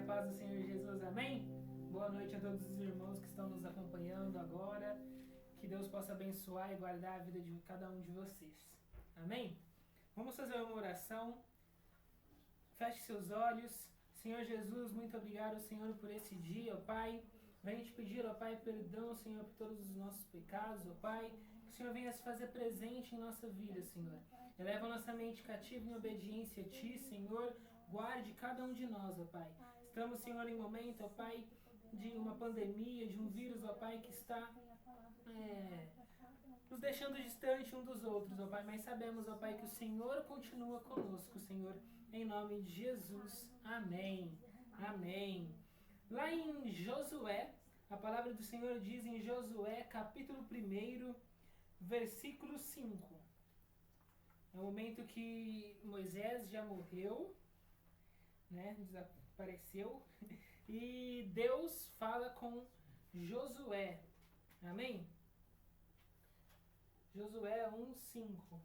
paz do Senhor Jesus, amém? Boa noite a todos os irmãos que estão nos acompanhando agora. Que Deus possa abençoar e guardar a vida de cada um de vocês, amém? Vamos fazer uma oração. Feche seus olhos. Senhor Jesus, muito obrigado, Senhor, por esse dia, ó Pai. Venho te pedir, ó Pai, perdão, Senhor, por todos os nossos pecados, ó Pai. Que o Senhor venha se fazer presente em nossa vida, Senhor. Eleva nossa mente cativa em obediência a Ti, Senhor. Guarde cada um de nós, ó Pai. Estamos, Senhor, em momento, ó Pai, de uma pandemia, de um vírus, ó Pai, que está nos deixando distante um dos outros, ó Pai. Mas sabemos, ó Pai, que o Senhor continua conosco, Senhor. Em nome de Jesus. Amém. Amém. Lá em Josué, a palavra do Senhor diz em Josué, capítulo 1, versículo 5. É o momento que Moisés já morreu, né, desapareceu, e Deus fala com Josué. Amém? Josué 1:5.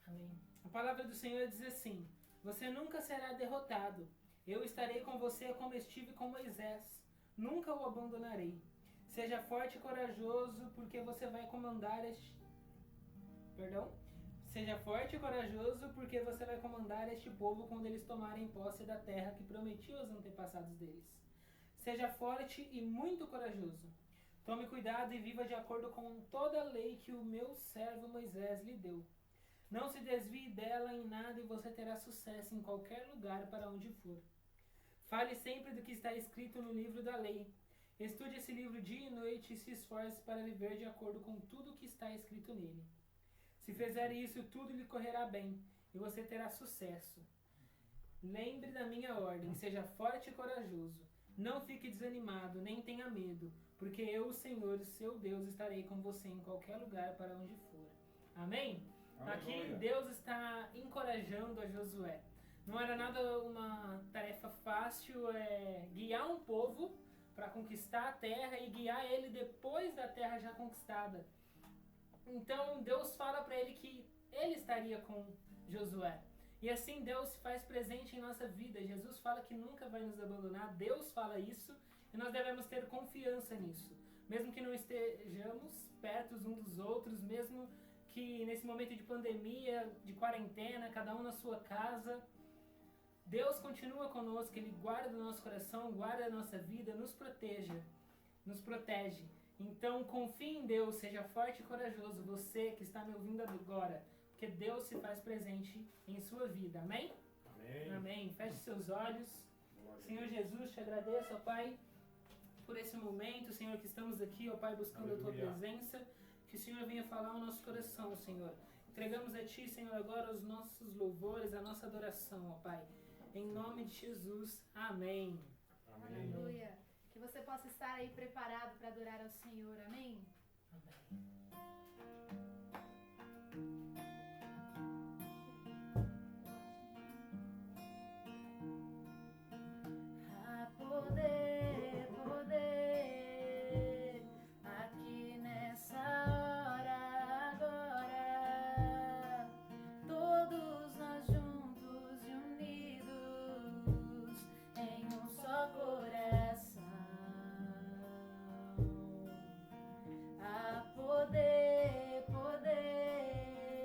Amém. A palavra do Senhor diz assim: você nunca será derrotado. Eu estarei com você como estive com Moisés. Nunca o abandonarei. Seja forte e corajoso, porque você vai comandar Seja forte e corajoso, porque você vai comandar este povo quando eles tomarem posse da terra que prometi aos antepassados deles. Seja forte e muito corajoso. Tome cuidado e viva de acordo com toda a lei que o meu servo Moisés lhe deu. Não se desvie dela em nada e você terá sucesso em qualquer lugar para onde for. Fale sempre do que está escrito no livro da lei. Estude esse livro dia e noite e se esforce para viver de acordo com tudo o que está escrito nele. Se fizer isso, tudo lhe correrá bem e você terá sucesso. Lembre da minha ordem, seja forte e corajoso. Não fique desanimado, nem tenha medo, porque eu, o Senhor, seu Deus, estarei com você em qualquer lugar para onde for. Amém? Aqui Deus está encorajando a Josué. Não era nada uma tarefa fácil, guiar um povo para conquistar a terra e guiar ele depois da terra já conquistada. Então Deus fala para ele que ele estaria com Josué. E assim Deus se faz presente em nossa vida. Jesus fala que nunca vai nos abandonar. Deus fala isso e nós devemos ter confiança nisso. Mesmo que não estejamos perto uns dos outros, mesmo que nesse momento de pandemia, de quarentena, cada um na sua casa, Deus continua conosco. Ele guarda o nosso coração, guarda a nossa vida, nos protege. Então confie em Deus, seja forte e corajoso, você que está me ouvindo agora, porque Deus se faz presente em sua vida, amém? Amém. Amém. Feche seus olhos. Senhor Jesus, te agradeço, ó Pai, por esse momento, Senhor, que estamos aqui, ó Pai, buscando a Tua presença, que o Senhor venha falar ao nosso coração, Senhor. Entregamos a Ti, Senhor, agora os nossos louvores, a nossa adoração, ó Pai. Em nome de Jesus, amém. Amém. Aleluia. Que você possa estar aí preparado para adorar ao Senhor. Amém? Amém. Há poder, poder, aqui nessa hora, agora. Todos nós juntos e unidos em um só coração. Há poder, poder.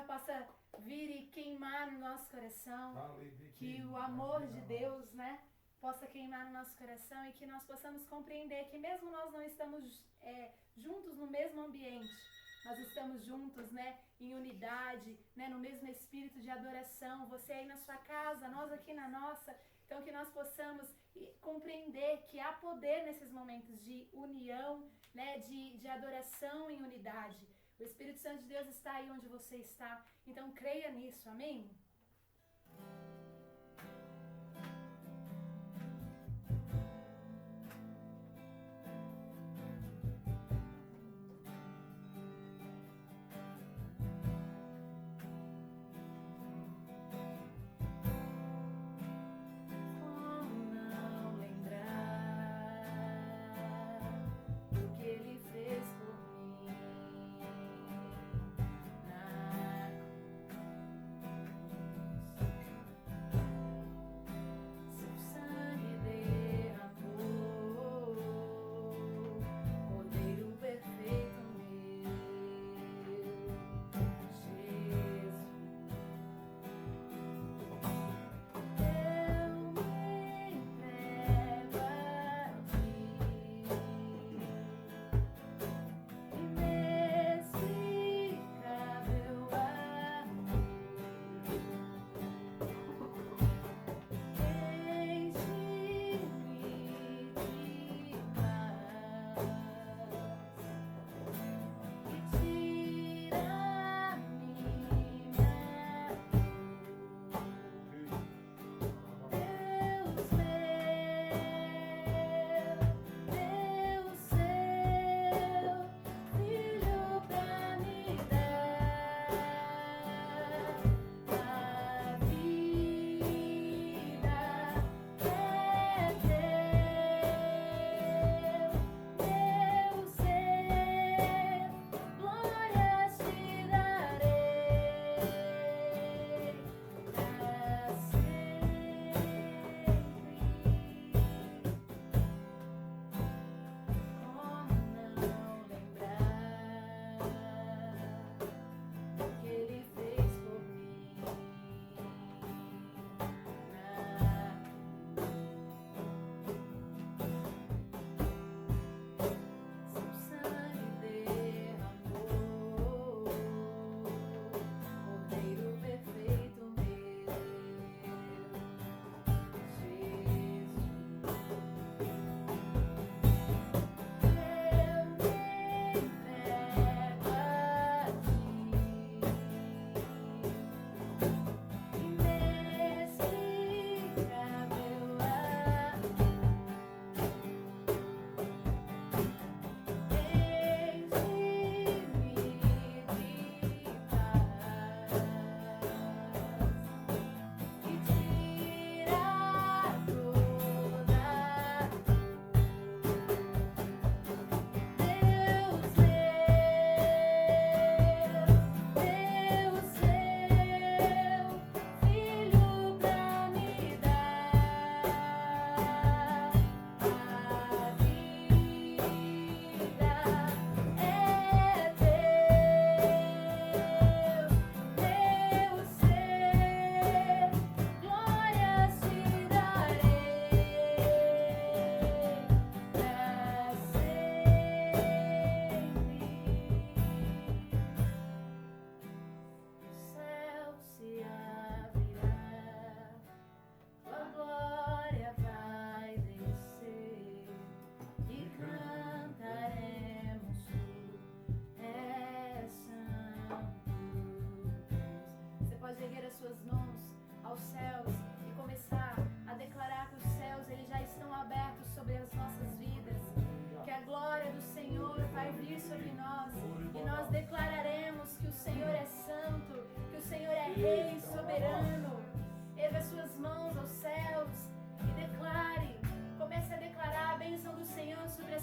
possa vir e queimar no nosso coração, que o amor de Deus, né, possa queimar no nosso coração e que nós possamos compreender que mesmo nós não estamos juntos no mesmo ambiente, nós estamos juntos, né, em unidade, né, no mesmo espírito de adoração, você aí na sua casa, nós aqui na nossa, então que nós possamos compreender que há poder nesses momentos de união, né, de adoração em unidade. O Espírito Santo de Deus está aí onde você está, então creia nisso, amém?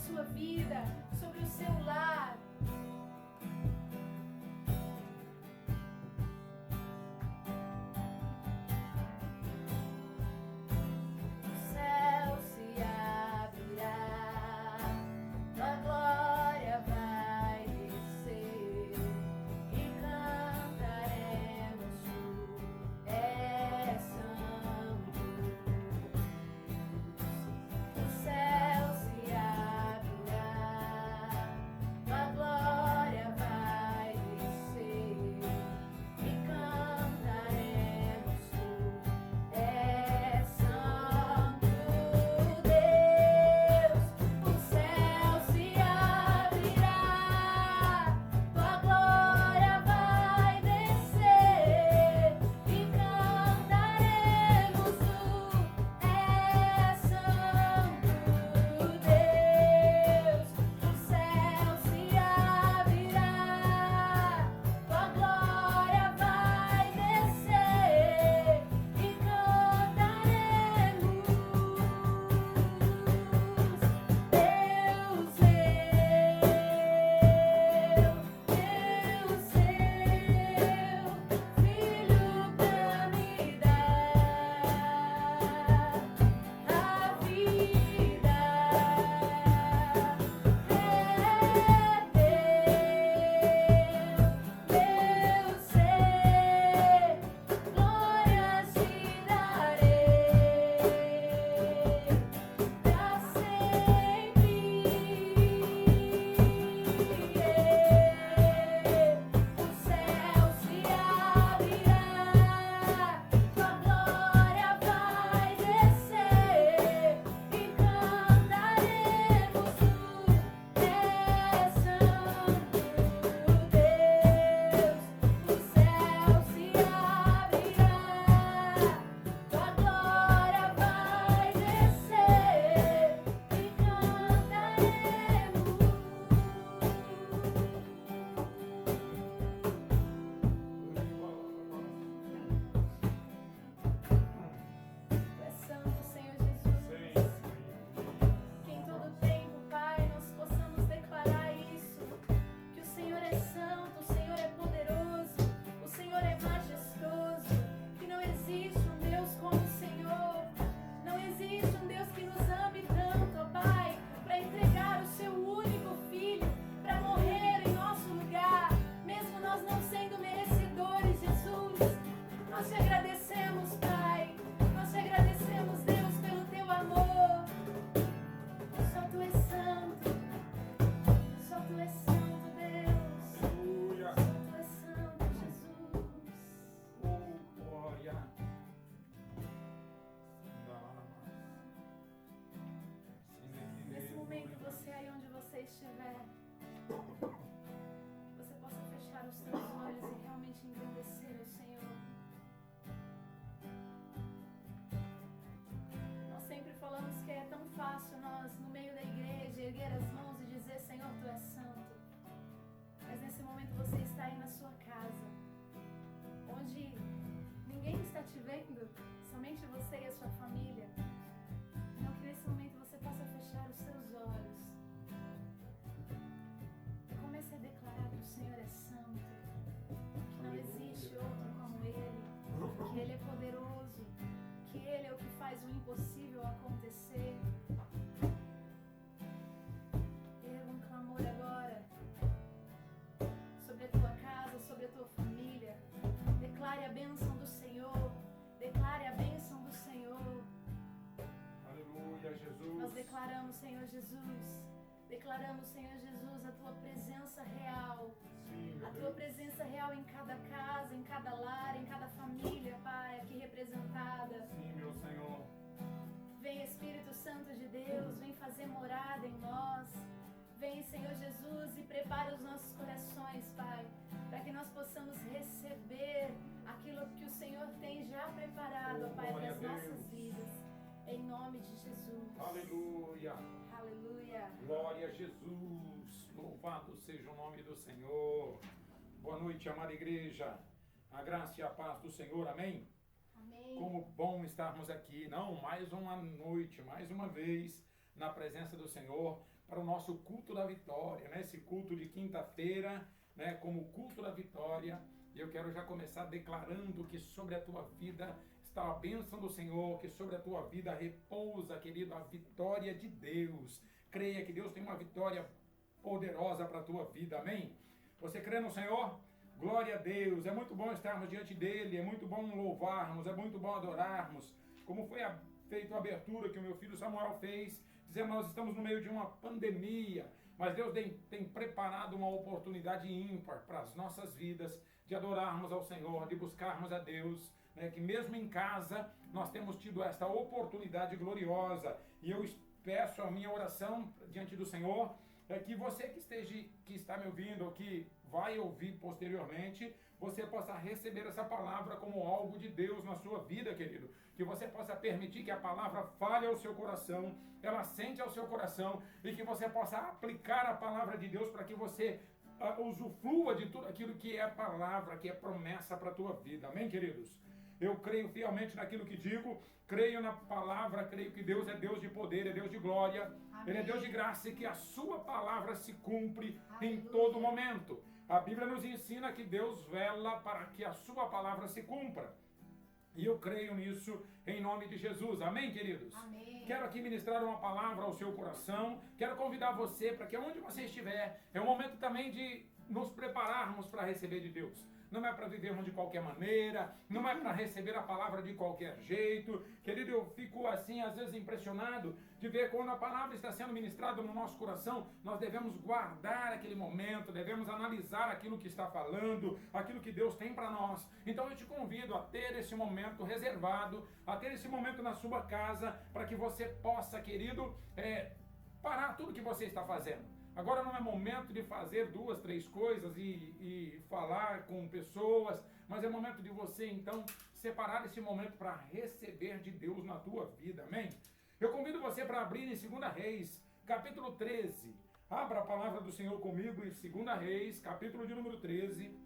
Sua vida, sobre o seu lar. erguer as mãos e dizer: Senhor, Tu és santo. Mas nesse momento você está aí na sua casa, onde ninguém está te vendo, somente você e a sua família. Então que nesse momento você possa fechar os seus olhos e comece a declarar que o Senhor é santo, que não existe outro como Ele, que Ele é poderoso, que Ele é o que faz o impossível acontecer. Erga um clamor agora sobre a tua casa, sobre a tua família. Declare a bênção do Senhor. Declare a bênção do Senhor. Aleluia, Jesus. Nós declaramos, Senhor Jesus. Declaramos, Senhor Jesus, a tua presença real. Sim, A tua presença real em cada casa, em cada lar, em cada família, Pai, aqui representada. Sim, meu Senhor. Vem, Espírito Santo de Deus, vem fazer morada em nós. Vem, Senhor Jesus, e prepara os nossos corações, Pai, para que nós possamos receber aquilo que o Senhor tem já preparado, ó Pai, para as nossas vidas. Em nome de Jesus. Aleluia. Aleluia. Glória a Jesus. Louvado seja o nome do Senhor. Boa noite, amada igreja. A graça e a paz do Senhor. Amém? Amém. Como bom estarmos aqui. Não, mais uma noite, mais uma vez, na presença do Senhor, para o nosso culto da vitória, né? Esse culto de quinta-feira, né? Como culto da vitória. E eu quero já começar declarando que sobre a tua vida está a bênção do Senhor, que sobre a tua vida repousa, querido, a vitória de Deus. Creia que Deus tem uma vitória poderosa para a tua vida, amém? Você crê no Senhor? Glória a Deus, é muito bom estarmos diante dEle, é muito bom louvarmos, é muito bom adorarmos. Como foi feita a abertura que o meu filho Samuel fez, dizendo nós estamos no meio de uma pandemia, mas Deus tem preparado uma oportunidade ímpar para as nossas vidas, de adorarmos ao Senhor, de buscarmos a Deus, né, que mesmo em casa nós temos tido esta oportunidade gloriosa. E eu peço a minha oração diante do Senhor, que você que está me ouvindo, ou que vai ouvir posteriormente, você possa receber essa palavra como algo de Deus na sua vida, querido. Que você possa permitir que a palavra fale ao seu coração, ela sente ao seu coração, e que você possa aplicar a palavra de Deus para que você usufrua de tudo aquilo que é palavra, que é promessa para a tua vida. Amém, queridos? Eu creio fielmente naquilo que digo, creio na palavra, creio que Deus é Deus de poder, é Deus de glória, Amém. Ele é Deus de graça e que a sua palavra se cumpre Aleluia. Em todo momento. A Bíblia nos ensina que Deus vela para que a sua palavra se cumpra. E eu creio nisso em nome de Jesus. Amém, queridos? Amém. Quero aqui ministrar uma palavra ao seu coração. Quero convidar você para que onde você estiver, é um momento também de nos prepararmos para receber de Deus. Não é para vivermos de qualquer maneira, não é para receber a palavra de qualquer jeito. Querido, eu fico assim, às vezes impressionado de ver quando a palavra está sendo ministrada no nosso coração, nós devemos guardar aquele momento, devemos analisar aquilo que está falando, aquilo que Deus tem para nós. Então eu te convido a ter esse momento reservado, a ter esse momento na sua casa, para que você possa, querido, parar tudo que você está fazendo. Agora não é momento de fazer 2, 3 coisas e falar com pessoas, mas é momento de você, então, separar esse momento para receber de Deus na tua vida, amém? Eu convido você para abrir em 2 Reis, capítulo 13. Abra a palavra do Senhor comigo em 2 Reis, capítulo de número 13.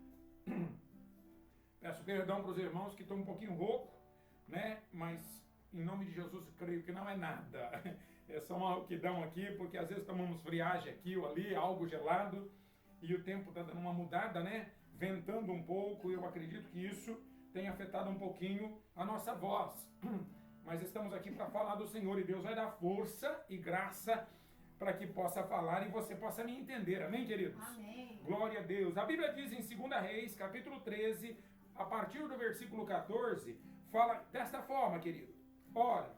Peço perdão para os irmãos que estão um pouquinho rouco, né? Mas em nome de Jesus creio que não é nada. É só uma rouquidão aqui, porque às vezes tomamos friagem aqui ou ali, algo gelado, e o tempo está dando uma mudada, né? Ventando um pouco, e eu acredito que isso tenha afetado um pouquinho a nossa voz. Mas estamos aqui para falar do Senhor, e Deus vai dar força e graça para que possa falar e você possa me entender. Amém, queridos? Amém. Glória a Deus. A Bíblia diz em 2 Reis, capítulo 13, a partir do versículo 14, fala desta forma, querido. Ora,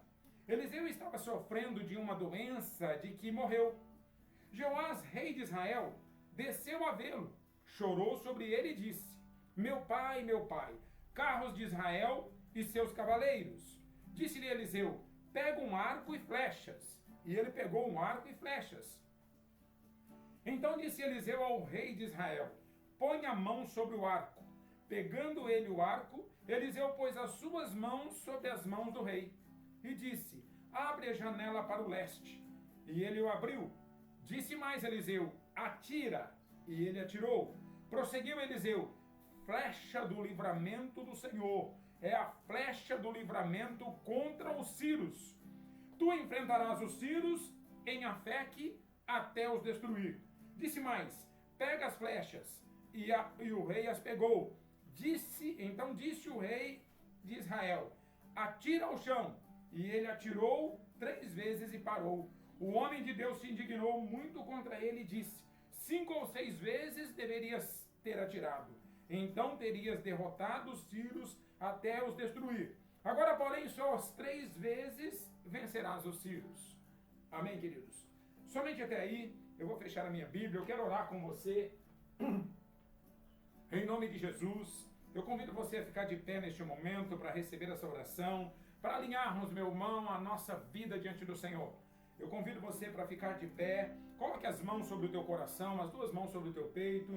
Eliseu estava sofrendo de uma doença de que morreu. Joás, rei de Israel, desceu a vê-lo, chorou sobre ele e disse: meu pai, carros de Israel e seus cavaleiros. Disse-lhe Eliseu: pega um arco e flechas. E ele pegou um arco e flechas. Então disse Eliseu ao rei de Israel: põe a mão sobre o arco. Pegando ele o arco, Eliseu pôs as suas mãos sobre as mãos do rei. E disse: abre a janela para o leste. E ele o abriu. Disse mais Eliseu: atira. E ele atirou. Prosseguiu Eliseu: flecha do livramento do Senhor. É a flecha do livramento contra os sírios. Tu enfrentarás os sírios em Afeque até os destruir. Disse mais: pega as flechas. E o rei as pegou. Então disse o rei de Israel: atira ao chão. E ele atirou 3 vezes e parou. O homem de Deus se indignou muito contra ele e disse: 5 ou 6 vezes deverias ter atirado. Então terias derrotado os sírios até os destruir. Agora, porém, só as 3 vezes vencerás os sírios. Amém, queridos? Somente até aí, eu vou fechar a minha Bíblia. Eu quero orar com você. Em nome de Jesus, eu convido você a ficar de pé neste momento para receber essa oração, para alinharmos, meu irmão, a nossa vida diante do Senhor. Eu convido você para ficar de pé, coloque as mãos sobre o teu coração, as 2 mãos sobre o teu peito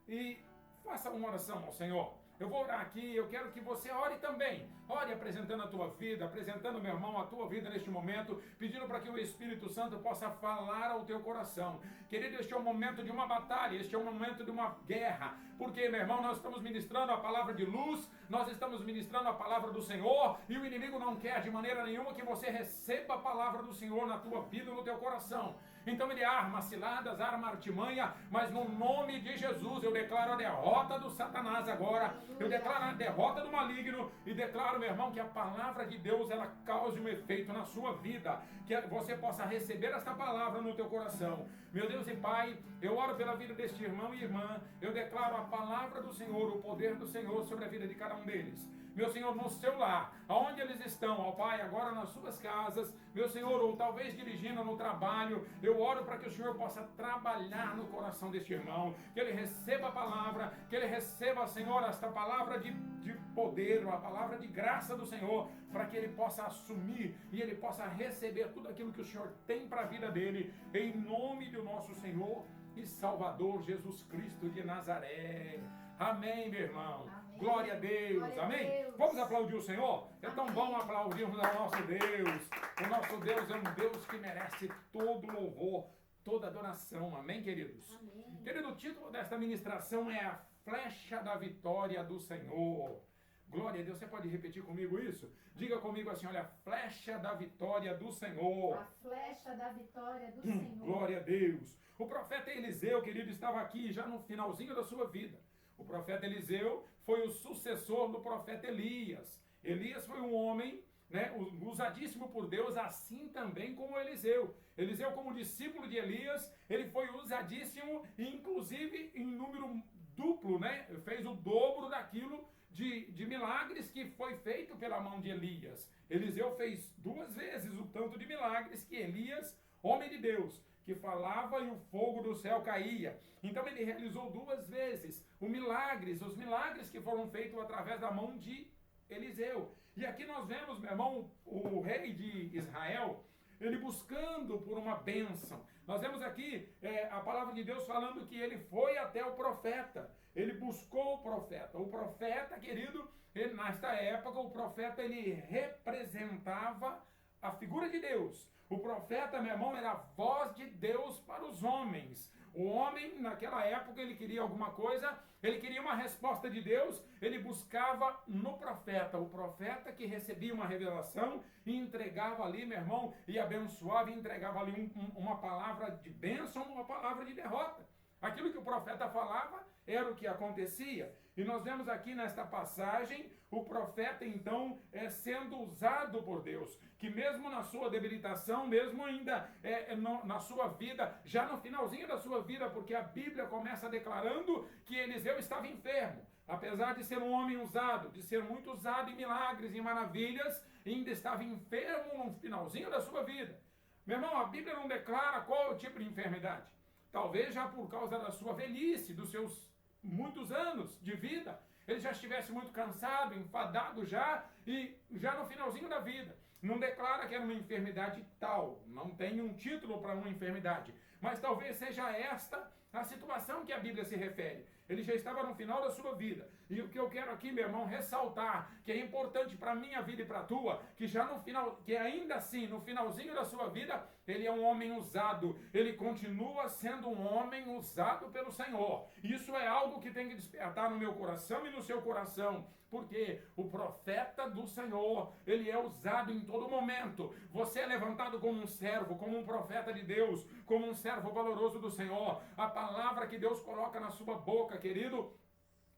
e faça uma oração ao Senhor. Eu vou orar aqui, eu quero que você ore também. Ore apresentando a tua vida, apresentando, meu irmão, a tua vida neste momento, pedindo para que o Espírito Santo possa falar ao teu coração. Querido, este é um momento de uma batalha, este é um momento de uma guerra. Porque, meu irmão, nós estamos ministrando a palavra de luz, nós estamos ministrando a palavra do Senhor, e o inimigo não quer de maneira nenhuma que você receba a palavra do Senhor na tua vida e no teu coração. Então ele arma ciladas, arma artimanha, mas no nome de Jesus eu declaro a derrota do Satanás agora, eu declaro a derrota do maligno e declaro, meu irmão, que a palavra de Deus ela cause um efeito na sua vida, que você possa receber esta palavra no teu coração. Meu Deus e Pai, eu oro pela vida deste irmão e irmã, eu declaro a palavra do Senhor, o poder do Senhor sobre a vida de cada um deles. Meu Senhor, no seu lar, aonde eles estão, ó Pai, agora nas suas casas, meu Senhor, ou talvez dirigindo no trabalho, eu oro para que o Senhor possa trabalhar no coração deste irmão, que ele receba a palavra, que ele receba, Senhor, esta palavra de poder, a palavra de graça do Senhor, para que ele possa assumir e ele possa receber tudo aquilo que o Senhor tem para a vida dele, em nome do nosso Senhor e Salvador Jesus Cristo de Nazaré. Amém, meu irmão. Amém. Glória a Deus. Glória amém? a Deus. Vamos aplaudir o Senhor? É tão Amém. bom aplaudirmos ao nosso Deus. O nosso Deus é um Deus que merece todo louvor, toda adoração. Amém, queridos? Amém. Querido, o título desta ministração é A Flecha da Vitória do Senhor. Glória a Deus. Você pode repetir comigo isso? Diga comigo assim, olha, a flecha da vitória do Senhor. A flecha da vitória do Senhor. Glória a Deus. O profeta Eliseu, querido, estava aqui já no finalzinho da sua vida. O profeta Eliseu foi o sucessor do profeta Elias. Elias foi um homem, né, usadíssimo por Deus, assim também como Eliseu. Eliseu, como discípulo de Elias, ele foi usadíssimo, inclusive em número duplo, né? Fez o dobro daquilo de milagres que foi feito pela mão de Elias. Eliseu fez 2 vezes o tanto de milagres que Elias, homem de Deus, que falava e o fogo do céu caía. Então ele realizou 2 vezes os milagres que foram feitos através da mão de Eliseu. E aqui nós vemos, meu irmão, o rei de Israel, ele buscando por uma bênção. Nós vemos aqui a palavra de Deus falando que ele foi até o profeta. Ele buscou o profeta. O profeta, querido, nesta época, o profeta ele representava a figura de Deus. O profeta, meu irmão, era a voz de Deus para os homens. O homem, naquela época, ele queria alguma coisa, ele queria uma resposta de Deus, ele buscava no profeta. O profeta que recebia uma revelação e entregava ali, meu irmão, e abençoava e entregava ali uma palavra de bênção, uma palavra de derrota. Aquilo que o profeta falava era o que acontecia. E nós vemos aqui nesta passagem o profeta então sendo usado por Deus, que mesmo na sua debilitação, mesmo ainda na sua vida, já no finalzinho da sua vida, porque a Bíblia começa declarando que Eliseu estava enfermo, apesar de ser um homem usado, de ser muito usado em milagres e maravilhas, ainda estava enfermo no finalzinho da sua vida. Meu irmão, a Bíblia não declara qual é o tipo de enfermidade. Talvez já por causa da sua velhice, dos seus muitos anos de vida, ele já estivesse muito cansado, enfadado já, e já no finalzinho da vida. Não declara que era uma enfermidade tal, não tem um título para uma enfermidade, mas talvez seja esta a situação que a Bíblia se refere. Ele já estava no final da sua vida. E o que eu quero aqui, meu irmão, ressaltar, que é importante para a minha vida e para a tua, que já no final, que ainda assim, no finalzinho da sua vida, ele é um homem usado. Ele continua sendo um homem usado pelo Senhor. Isso é algo que tem que despertar no meu coração e no seu coração. Porque o profeta do Senhor, ele é usado em todo momento. Você é levantado como um servo, como um profeta de Deus, como um servo valoroso do Senhor. A palavra que Deus coloca na sua boca, querido,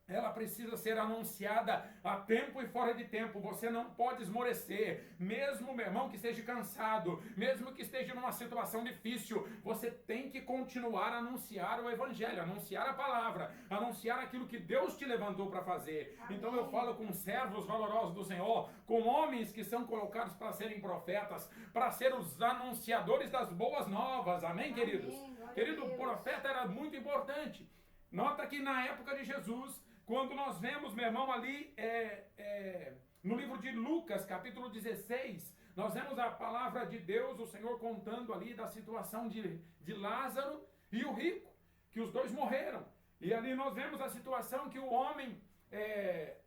ela precisa ser anunciada a tempo e fora de tempo. Você não pode esmorecer. Mesmo, meu irmão, que esteja cansado, mesmo que esteja numa situação difícil, você tem que continuar a anunciar o evangelho, anunciar a palavra, anunciar aquilo que Deus te levantou para fazer. Amém. Então eu falo com servos valorosos do Senhor, com homens que são colocados para serem profetas, para ser os anunciadores das boas novas. Amém, queridos? Querido, o profeta era muito importante. Nota que na época de Jesus, quando nós vemos, meu irmão, ali no livro de Lucas, capítulo 16, nós vemos a palavra de Deus, o Senhor contando ali da situação de Lázaro e o rico, que os dois morreram. E ali nós vemos a situação que o homem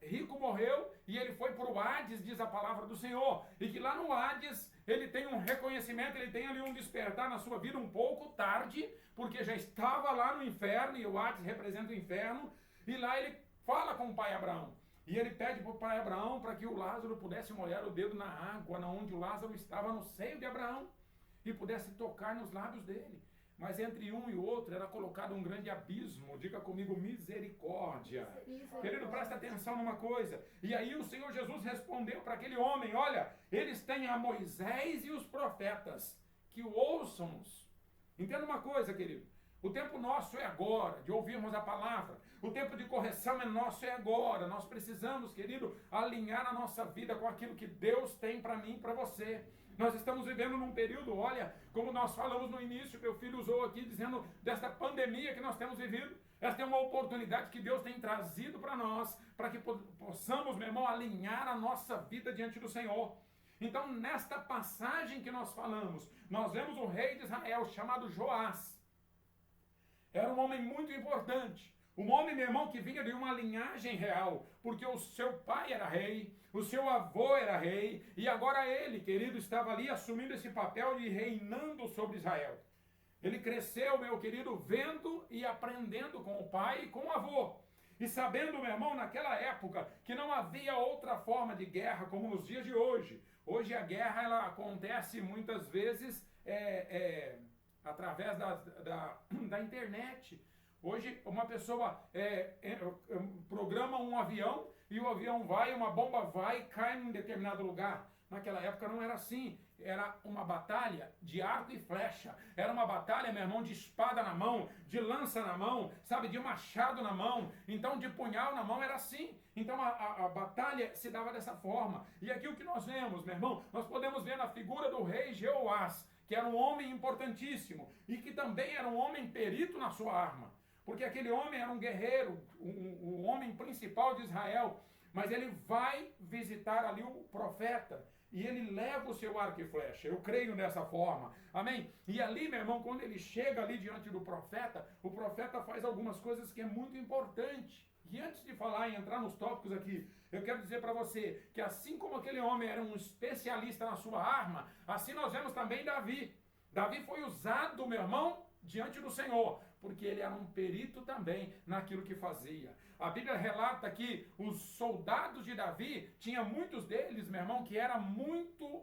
rico morreu e ele foi para o Hades, diz a palavra do Senhor. E que lá no Hades ele tem um reconhecimento, ele tem ali um despertar na sua vida um pouco tarde, porque já estava lá no inferno, e o Hades representa o inferno, e lá ele fala com o pai Abraão. E ele pede para o pai Abraão para que o Lázaro pudesse molhar o dedo na água, onde o Lázaro estava no seio de Abraão, e pudesse tocar nos lábios dele. Mas entre um e outro era colocado um grande abismo. Diga comigo, misericórdia. Querido, presta atenção numa coisa. E aí o Senhor Jesus respondeu para aquele homem: olha, eles têm a Moisés e os profetas, que o ouçam-nos. Entenda uma coisa, querido. O tempo nosso é agora, de ouvirmos a palavra. O tempo de correção é nosso, é agora. Nós precisamos, querido, alinhar a nossa vida com aquilo que Deus tem para mim e para você. Nós estamos vivendo num período, olha, como nós falamos no início, meu filho usou aqui, dizendo desta pandemia que nós temos vivido. Esta é uma oportunidade que Deus tem trazido para nós, para que possamos, meu irmão, alinhar a nossa vida diante do Senhor. Então, nesta passagem que nós falamos, nós vemos o rei de Israel, chamado Joás. Era um homem muito importante. Um homem, meu irmão, que vinha de uma linhagem real, porque o seu pai era rei, o seu avô era rei, e agora ele, querido, estava ali assumindo esse papel de reinando sobre Israel. Ele cresceu, meu querido, vendo e aprendendo com o pai e com o avô. E sabendo, meu irmão, naquela época, que não havia outra forma de guerra como nos dias de hoje. Hoje a guerra, ela acontece muitas vezes através da internet. Hoje uma pessoa programa um avião e o avião vai, uma bomba vai e cai em determinado lugar. Naquela época não era assim. Era uma batalha de arco e flecha. Era uma batalha, meu irmão, de espada na mão, de lança na mão, sabe, de machado na mão. Então, de punhal na mão era assim. Então, a batalha se dava dessa forma. E aqui o que nós vemos, meu irmão, nós podemos ver na figura do rei Jeoás, que era um homem importantíssimo e que também era um homem perito na sua arma. Porque aquele homem era um guerreiro, o homem principal de Israel. Mas ele vai visitar ali o profeta e ele leva o seu arco e flecha. Eu creio nessa forma. Amém? E ali, meu irmão, quando ele chega ali diante do profeta, o profeta faz algumas coisas que é muito importante. E antes de falar e entrar nos tópicos aqui, eu quero dizer para você que assim como aquele homem era um especialista na sua arma, assim nós vemos também Davi. Davi foi usado, meu irmão, diante do Senhor, porque ele era um perito também naquilo que fazia. A Bíblia relata que os soldados de Davi, tinha muitos deles, meu irmão, que era muito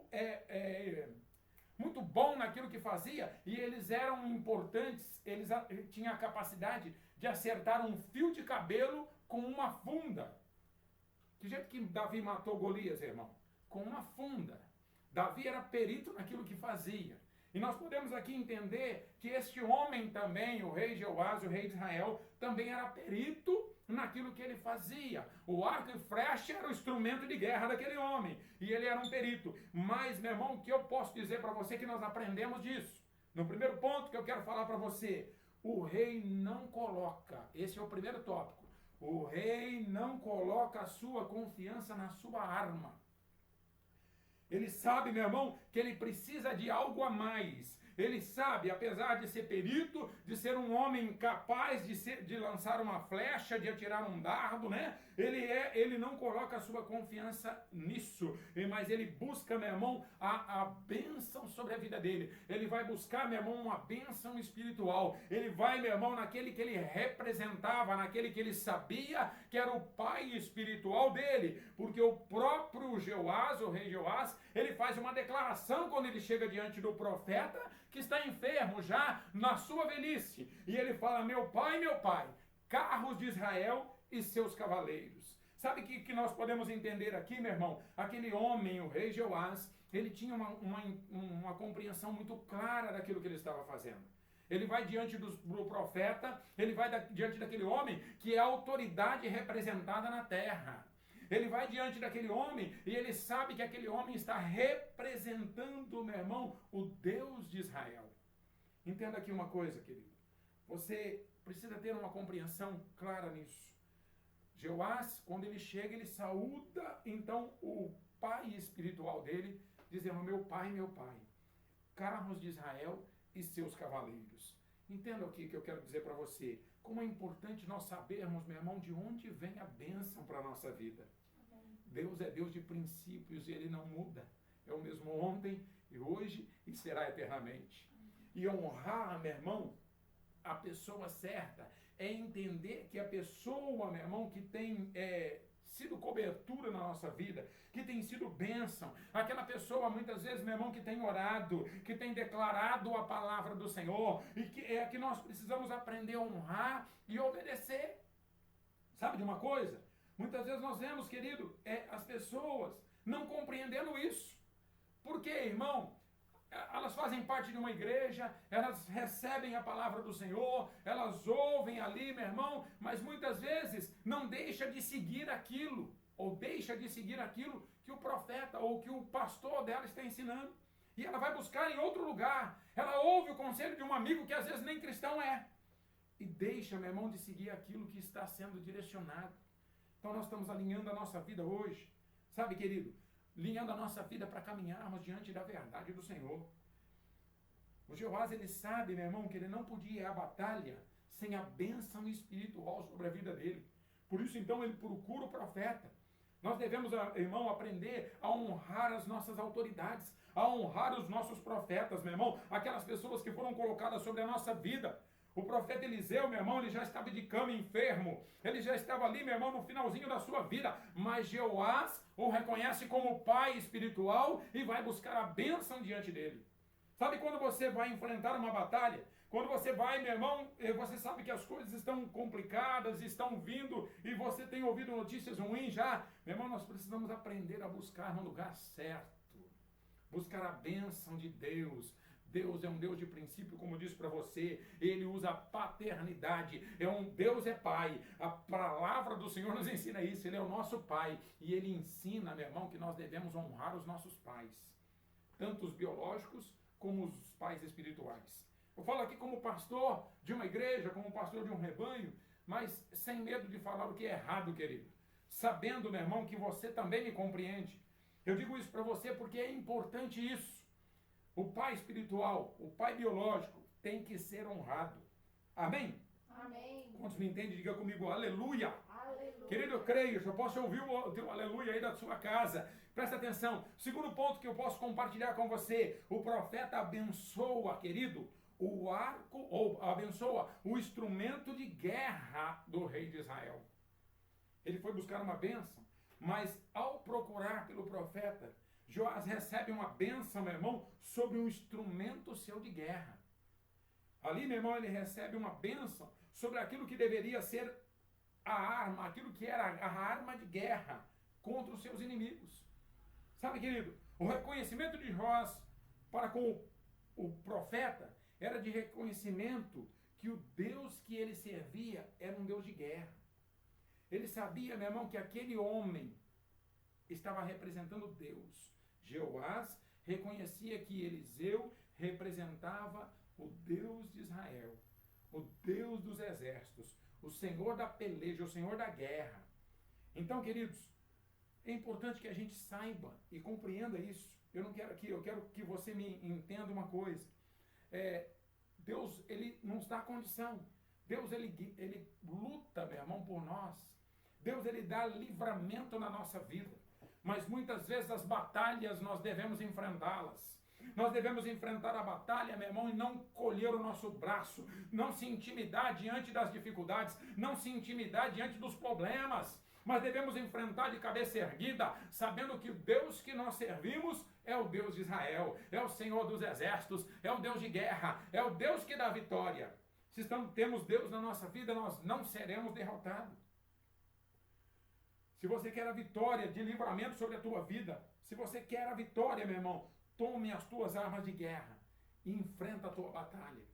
bom naquilo que fazia, e eles eram importantes, eles tinham a capacidade de acertar um fio de cabelo com uma funda. Que jeito que Davi matou Golias, irmão? Com uma funda. Davi era perito naquilo que fazia. E nós podemos aqui entender que este homem também, o rei Jeoás, o rei de Israel, também era perito naquilo que ele fazia. O arco e flecha era o instrumento de guerra daquele homem. E ele era um perito. Mas, meu irmão, o que eu posso dizer para você que nós aprendemos disso? No primeiro ponto que eu quero falar para você, o rei não coloca, esse é o primeiro tópico, o rei não coloca a sua confiança na sua arma. Ele sabe, meu irmão, que ele precisa de algo a mais. Ele sabe, apesar de ser perito, de ser um homem capaz de lançar uma flecha, de atirar um dardo, né? Ele não coloca a sua confiança nisso, mas ele busca, meu irmão, a bênção sobre a vida dele. Ele vai buscar, meu irmão, uma bênção espiritual. Ele vai, meu irmão, naquele que ele representava, naquele que ele sabia que era o pai espiritual dele, porque o próprio Jeoás, o rei Jeoás, ele faz uma declaração quando ele chega diante do profeta, que está enfermo já na sua velhice, e ele fala: meu pai, carros de Israel e seus cavaleiros. Sabe o que nós podemos entender aqui, meu irmão? Aquele homem, o rei Jeoás, ele tinha uma compreensão muito clara daquilo que ele estava fazendo. Ele vai diante do profeta, ele vai diante daquele homem que é a autoridade representada na terra. Ele vai diante daquele homem e ele sabe que aquele homem está representando, meu irmão, o Deus de Israel. Entenda aqui uma coisa, querido. Você precisa ter uma compreensão clara nisso. Jeoás, quando ele chega, ele saúda, então, o pai espiritual dele, dizendo: meu pai, carros de Israel e seus cavaleiros. Entenda aqui que eu quero dizer para você. Como é importante nós sabermos, meu irmão, de onde vem a bênção para a nossa vida. Deus é Deus de princípios e Ele não muda. É o mesmo ontem e hoje e será eternamente. E honrar, meu irmão, a pessoa certa é entender que a pessoa, meu irmão, que tem sido cobertura na nossa vida, que tem sido bênção, aquela pessoa muitas vezes, meu irmão, que tem orado, que tem declarado a palavra do Senhor, e que nós precisamos aprender a honrar e obedecer. Sabe de uma coisa? Muitas vezes nós vemos, querido, as pessoas não compreendendo isso. Por quê, irmão? Elas fazem parte de uma igreja, elas recebem a palavra do Senhor, elas ouvem ali, meu irmão, mas muitas vezes não deixa de seguir aquilo, ou deixa de seguir aquilo que o profeta ou que o pastor dela está ensinando. E ela vai buscar em outro lugar. Ela ouve o conselho de um amigo que às vezes nem cristão é. E deixa, meu irmão, de seguir aquilo que está sendo direcionado. Então nós estamos alinhando a nossa vida hoje, sabe, querido? Alinhando a nossa vida para caminharmos diante da verdade do Senhor. O Jeoás, ele sabe, meu irmão, que ele não podia ir à batalha sem a bênção espiritual sobre a vida dele. Por isso, então, ele procura o profeta. Nós devemos, irmão, aprender a honrar as nossas autoridades, a honrar os nossos profetas, meu irmão, aquelas pessoas que foram colocadas sobre a nossa vida. O profeta Eliseu, meu irmão, ele já estava de cama enfermo. Ele já estava ali, meu irmão, no finalzinho da sua vida. Mas Jeoás o reconhece como pai espiritual e vai buscar a bênção diante dele. Sabe quando você vai enfrentar uma batalha? Quando você vai, meu irmão, você sabe que as coisas estão complicadas, estão vindo e você tem ouvido notícias ruins já. Meu irmão, nós precisamos aprender a buscar no lugar certo. Buscar a bênção de Deus. Deus é um Deus de princípio, como eu disse para você. Ele usa a paternidade. Deus é pai. A palavra do Senhor nos ensina isso. Ele é o nosso pai. E ele ensina, meu irmão, que nós devemos honrar os nossos pais. Tanto os biológicos como os pais espirituais. Eu falo aqui como pastor de uma igreja, como pastor de um rebanho, mas sem medo de falar o que é errado, querido. Sabendo, meu irmão, que você também me compreende. Eu digo isso para você porque é importante isso. O pai espiritual, o pai biológico, tem que ser honrado. Amém? Amém. Quantos me entendem? Diga comigo, aleluia. Aleluia. Querido, eu creio, eu posso ouvir o teu aleluia aí da sua casa. Presta atenção. Segundo ponto que eu posso compartilhar com você. O profeta abençoa, querido, o arco, ou abençoa o instrumento de guerra do rei de Israel. Ele foi buscar uma bênção, mas ao procurar pelo profeta, Joás recebe uma bênção, meu irmão, sobre um instrumento seu de guerra. Ali, meu irmão, ele recebe uma bênção sobre aquilo que deveria ser a arma, aquilo que era a arma de guerra contra os seus inimigos. Sabe, querido, o reconhecimento de Joás para com o profeta era de reconhecimento que o Deus que ele servia era um Deus de guerra. Ele sabia, meu irmão, que aquele homem estava representando Deus. Jeoás reconhecia que Eliseu representava o Deus de Israel, o Deus dos exércitos, o Senhor da peleja, o Senhor da guerra. Então, queridos, é importante que a gente saiba e compreenda isso. Eu quero que você me entenda uma coisa. Deus, ele nos dá condição. Deus, ele luta, meu irmão, por nós. Deus, ele dá livramento na nossa vida. Mas muitas vezes as batalhas nós devemos enfrentá-las. Nós devemos enfrentar a batalha, meu irmão, e não colher o nosso braço, não se intimidar diante das dificuldades, não se intimidar diante dos problemas, mas devemos enfrentar de cabeça erguida, sabendo que o Deus que nós servimos é o Deus de Israel, é o Senhor dos exércitos, é o Deus de guerra, é o Deus que dá vitória. Se temos Deus na nossa vida, nós não seremos derrotados. Se você quer a vitória de livramento sobre a tua vida, se você quer a vitória, meu irmão, tome as tuas armas de guerra e enfrenta a tua batalha.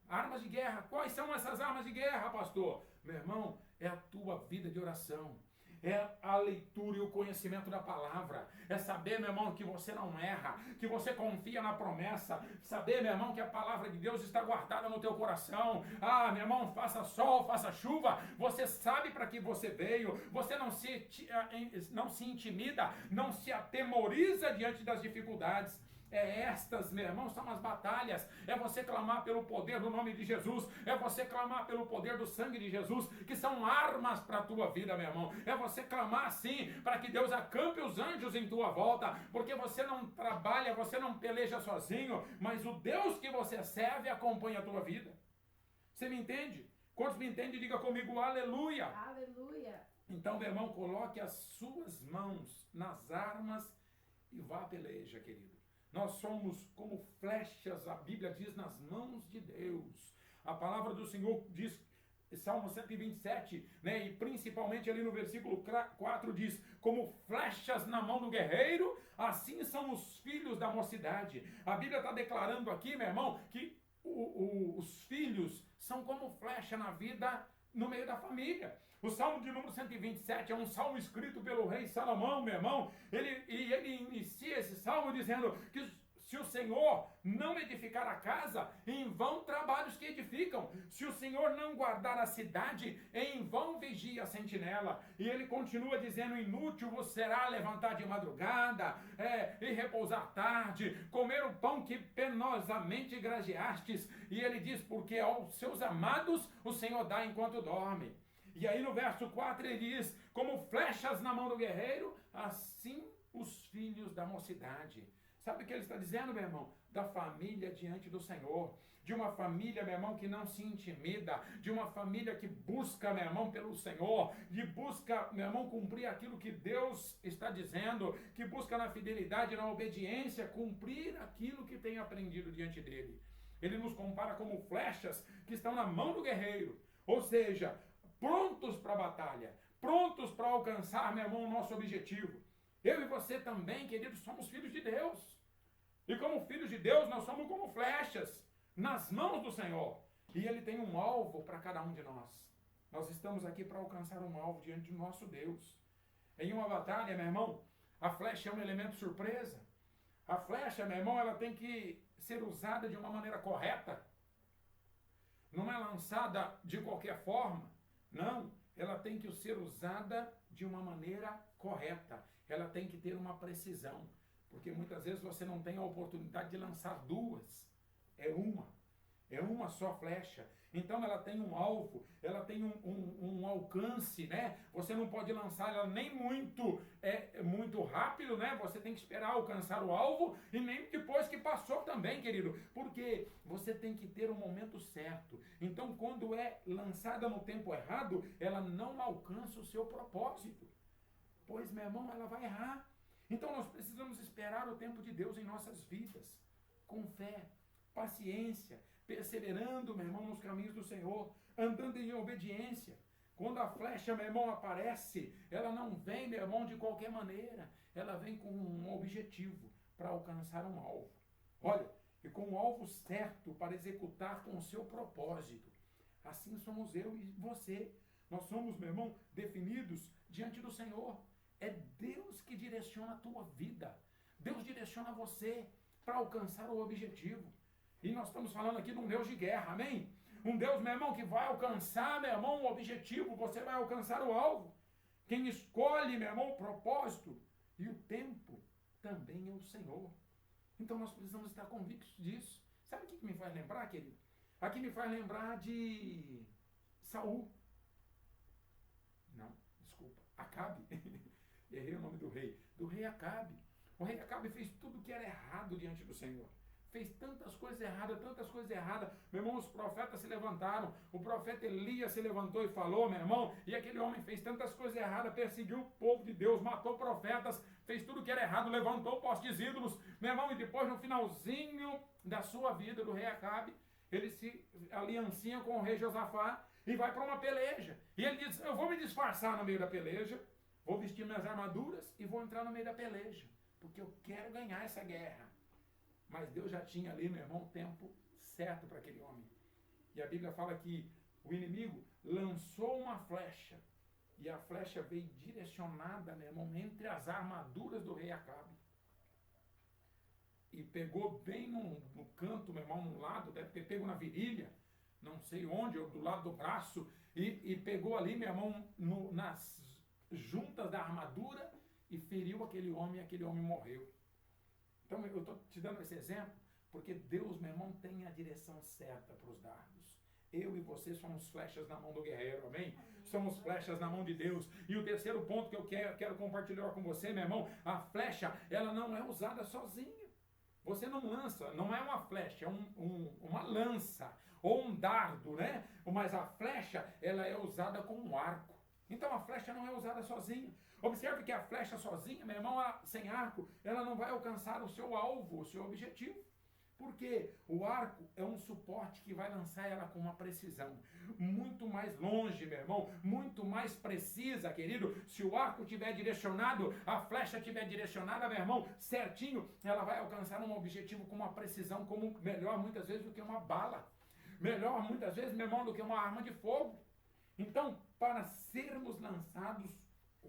Armas de guerra, quais são essas armas de guerra, pastor? Meu irmão, é a tua vida de oração. É a leitura e o conhecimento da palavra. É saber, meu irmão, que você não erra, que você confia na promessa. Saber, meu irmão, que a palavra de Deus está guardada no teu coração. Ah, meu irmão, faça sol, faça chuva. Você sabe para que você veio. Você não se intimida, não se atemoriza diante das dificuldades. Estas, meu irmão, são as batalhas. É você clamar pelo poder do nome de Jesus. É você clamar pelo poder do sangue de Jesus, que são armas para a tua vida, meu irmão. É você clamar, sim, para que Deus acampe os anjos em tua volta, porque você não trabalha, você não peleja sozinho, mas o Deus que você serve acompanha a tua vida. Você me entende? Quantos me entendem? Diga comigo, aleluia. Aleluia. Então, meu irmão, coloque as suas mãos nas armas e vá à peleja, querido. Nós somos como flechas, a Bíblia diz, nas mãos de Deus. A palavra do Senhor diz, Salmo 127, né, e principalmente ali no versículo 4 diz, como flechas na mão do guerreiro, assim são os filhos da mocidade. A Bíblia está declarando aqui, meu irmão, que os filhos são como flecha na vida, no meio da família. O Salmo de número 127 é um salmo escrito pelo rei Salomão, meu irmão. Ele inicia esse salmo dizendo que se o Senhor não edificar a casa, em vão trabalhos que edificam. Se o Senhor não guardar a cidade, em vão vigia a sentinela. E ele continua dizendo, inútil vos será levantar de madrugada, e repousar tarde, comer o pão que penosamente grajeastes. E ele diz, porque aos seus amados o Senhor dá enquanto dorme. E aí no verso 4 ele diz, como flechas na mão do guerreiro, assim os filhos da mocidade. Sabe o que ele está dizendo, meu irmão? Da família diante do Senhor. De uma família, meu irmão, que não se intimida. De uma família que busca, meu irmão, pelo Senhor. De busca, meu irmão, cumprir aquilo que Deus está dizendo. Que busca na fidelidade, na obediência, cumprir aquilo que tem aprendido diante dele. Ele nos compara como flechas que estão na mão do guerreiro. Ou seja, prontos para a batalha. Prontos para alcançar, meu irmão, o nosso objetivo. Eu e você também, queridos, somos filhos de Deus. E como filhos de Deus, nós somos como flechas nas mãos do Senhor. E Ele tem um alvo para cada um de nós. Nós estamos aqui para alcançar um alvo diante do nosso Deus. Em uma batalha, meu irmão, a flecha é um elemento surpresa. A flecha, meu irmão, ela tem que ser usada de uma maneira correta. Não é lançada de qualquer forma. Não, ela tem que ser usada de uma maneira correta. Ela tem que ter uma precisão, porque muitas vezes você não tem a oportunidade de lançar duas, é uma só flecha. Então ela tem um alvo, ela tem um alcance, né? Você não pode lançar ela nem muito rápido, né? Você tem que esperar alcançar o alvo e nem depois que passou também, querido, porque você tem que ter o momento certo. Então quando é lançada no tempo errado, ela não alcança o seu propósito. Pois, meu irmão, ela vai errar. Então nós precisamos esperar o tempo de Deus em nossas vidas, com fé, paciência, perseverando, meu irmão, nos caminhos do Senhor, andando em obediência. Quando a flecha, meu irmão, aparece, ela não vem, meu irmão, de qualquer maneira. Ela vem com um objetivo, para alcançar um alvo. Olha, e com o alvo certo para executar com o seu propósito. Assim somos eu e você. Nós somos, meu irmão, definidos diante do Senhor. É Deus que direciona a tua vida. Deus direciona você para alcançar o objetivo. E nós estamos falando aqui de um Deus de guerra, amém? Um Deus, meu irmão, que vai alcançar, meu irmão, o objetivo, você vai alcançar o alvo. Quem escolhe, meu irmão, o propósito e o tempo também é o Senhor. Então nós precisamos estar convictos disso. Sabe o que me faz lembrar, querido? Aqui me faz lembrar de Saul. Não, desculpa. Acabe. Errei o nome do rei. Do rei Acabe. O rei Acabe fez tudo que era errado diante do Senhor. Fez tantas coisas erradas, tantas coisas erradas. Meu irmão, os profetas se levantaram. O profeta Elias se levantou e falou, meu irmão. E aquele homem fez tantas coisas erradas, perseguiu o povo de Deus, matou profetas, fez tudo que era errado, levantou postes ídolos. Meu irmão, e depois no finalzinho da sua vida, do rei Acabe, ele se aliancia com o rei Josafá e vai para uma peleja. E ele diz, eu vou me disfarçar no meio da peleja, vou vestir minhas armaduras e vou entrar no meio da peleja, porque eu quero ganhar essa guerra. Mas Deus já tinha ali, meu irmão, o tempo certo para aquele homem. E a Bíblia fala que o inimigo lançou uma flecha, e a flecha veio direcionada, meu irmão, entre as armaduras do rei Acabe. E pegou bem no canto, meu irmão, no lado, deve ter pego na virilha, não sei onde, ou do lado do braço, e pegou ali, meu irmão, nas juntas da armadura, e feriu aquele homem, e aquele homem morreu. Então, eu estou te dando esse exemplo, porque Deus, meu irmão, tem a direção certa para os dardos. Eu e você somos flechas na mão do guerreiro, amém? Somos flechas na mão de Deus. E o terceiro ponto que eu quero compartilhar com você, meu irmão, a flecha, ela não é usada sozinha. Você não lança, não é uma flecha, é uma lança, ou um dardo, né? Mas a flecha, ela é usada com um arco. Então, a flecha não é usada sozinha. Observe que a flecha sozinha, meu irmão, sem arco, ela não vai alcançar o seu alvo, o seu objetivo. Porque o arco é um suporte que vai lançar ela com uma precisão muito mais longe, meu irmão, muito mais precisa, querido. Se o arco estiver direcionado, a flecha estiver direcionada, meu irmão, certinho, ela vai alcançar um objetivo com uma precisão como melhor muitas vezes do que uma bala. Melhor muitas vezes, meu irmão, do que uma arma de fogo. Então, para sermos lançados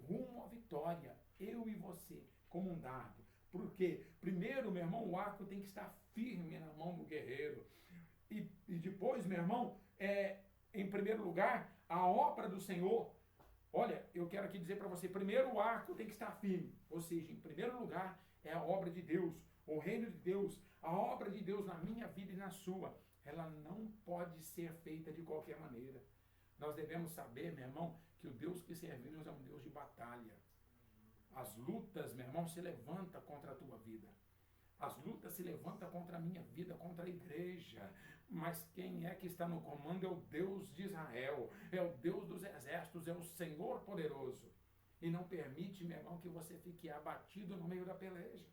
rumo à vitória, eu e você, como um dardo. Porque, primeiro, meu irmão, o arco tem que estar firme na mão do guerreiro. E depois, meu irmão, em primeiro lugar, a obra do Senhor. Olha, eu quero aqui dizer para você, primeiro o arco tem que estar firme. Ou seja, em primeiro lugar, é a obra de Deus, o reino de Deus, a obra de Deus na minha vida e na sua. Ela não pode ser feita de qualquer maneira. Nós devemos saber, meu irmão, que o Deus que servimos é um Deus de batalha. As lutas, meu irmão, se levantam contra a tua vida. As lutas se levantam contra a minha vida, contra a igreja. Mas quem é que está no comando é o Deus de Israel, é o Deus dos exércitos, é o Senhor poderoso. E não permite, meu irmão, que você fique abatido no meio da peleja.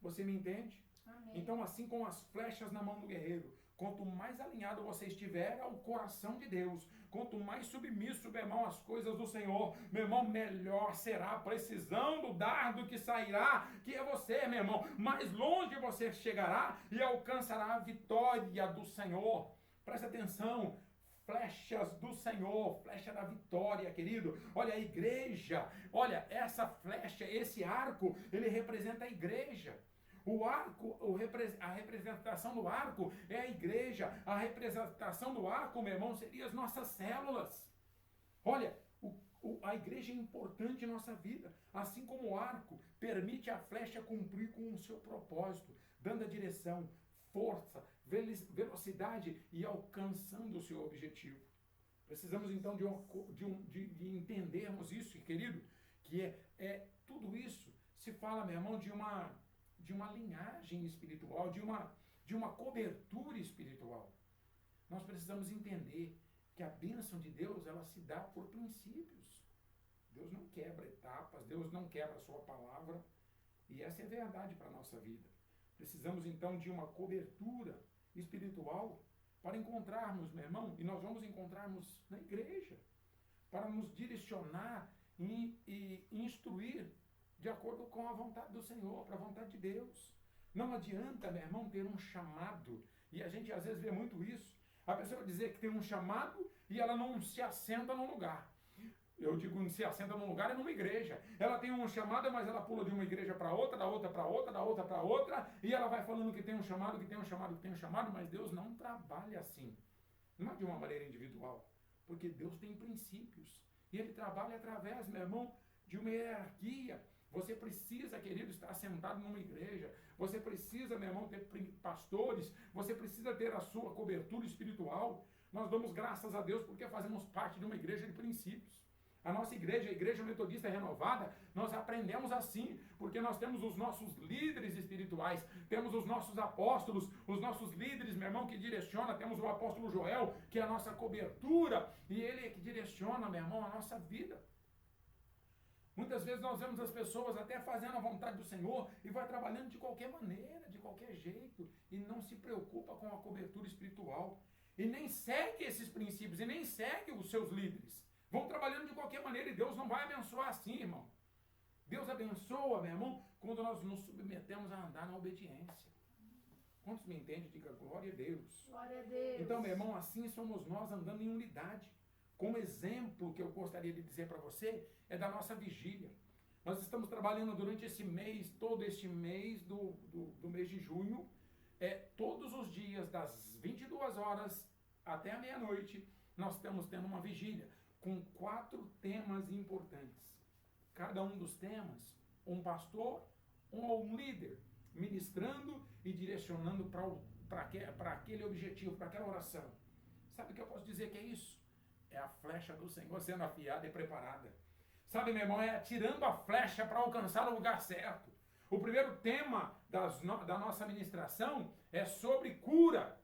Você me entende? Amém. Então, assim como as flechas na mão do guerreiro, quanto mais alinhado você estiver ao coração de Deus, quanto mais submisso, meu irmão, às coisas do Senhor, meu irmão, melhor será a precisão do dardo que sairá, que é você, meu irmão. Mais longe você chegará e alcançará a vitória do Senhor. Presta atenção. Flechas do Senhor, flecha da vitória, querido. Olha a igreja, olha essa flecha, esse arco, ele representa a igreja. O arco, a representação do arco é a igreja. A representação do arco, meu irmão, seria as nossas células. Olha, a igreja é importante em nossa vida. Assim como o arco permite a flecha cumprir com o seu propósito, dando a direção, força, velocidade e alcançando o seu objetivo. Precisamos então de entendermos isso, querido, que tudo isso se fala, meu irmão, de uma linhagem espiritual, de uma cobertura espiritual. Nós precisamos entender que a bênção de Deus, ela se dá por princípios. Deus não quebra etapas, Deus não quebra a sua palavra, e essa é a verdade para a nossa vida. Precisamos então de uma cobertura espiritual para encontrarmos, meu irmão, e nós vamos encontrarmos na igreja, para nos direcionar e instruir de acordo com a vontade do Senhor, para a vontade de Deus. Não adianta, meu irmão, ter um chamado, e a gente às vezes vê muito isso, a pessoa dizer que tem um chamado e ela não se assenta no lugar. Eu digo, se assenta num lugar é numa igreja. Ela tem um chamado, mas ela pula de uma igreja para outra, da outra para outra, da outra para outra, e ela vai falando que tem um chamado, que tem um chamado, que tem um chamado, mas Deus não trabalha assim. Não é de uma maneira individual, porque Deus tem princípios. E Ele trabalha através, meu irmão, de uma hierarquia. Você precisa, querido, estar sentado numa igreja. Você precisa, meu irmão, ter pastores. Você precisa ter a sua cobertura espiritual. Nós damos graças a Deus porque fazemos parte de uma igreja de princípios. A nossa igreja, a Igreja Metodista Renovada, nós aprendemos assim, porque nós temos os nossos líderes espirituais, temos os nossos apóstolos, os nossos líderes, meu irmão, que direciona, temos o apóstolo Joel, que é a nossa cobertura, e ele é que direciona, meu irmão, a nossa vida. Muitas vezes nós vemos as pessoas até fazendo a vontade do Senhor e vai trabalhando de qualquer maneira, de qualquer jeito, e não se preocupa com a cobertura espiritual, e nem segue esses princípios, e nem segue os seus líderes. Vão trabalhando de qualquer maneira e Deus não vai abençoar assim, irmão. Deus abençoa, meu irmão, quando nós nos submetemos a andar na obediência. Quantos me entendem? Diga glória a Deus. Glória a Deus. Então, meu irmão, assim somos nós andando em unidade. Como exemplo que eu gostaria de dizer para você é da nossa vigília. Nós estamos trabalhando durante esse mês, todo este mês do mês de junho, todos os dias, das 22 horas até a meia-noite, nós estamos tendo uma vigília com 4 temas importantes. Cada um dos temas, um pastor ou um líder, ministrando e direcionando para aquele objetivo, para aquela oração. Sabe o que eu posso dizer que é isso? É a flecha do Senhor sendo afiada e preparada. Sabe, meu irmão, é atirando a flecha para alcançar o lugar certo. O primeiro tema da nossa ministração é sobre cura.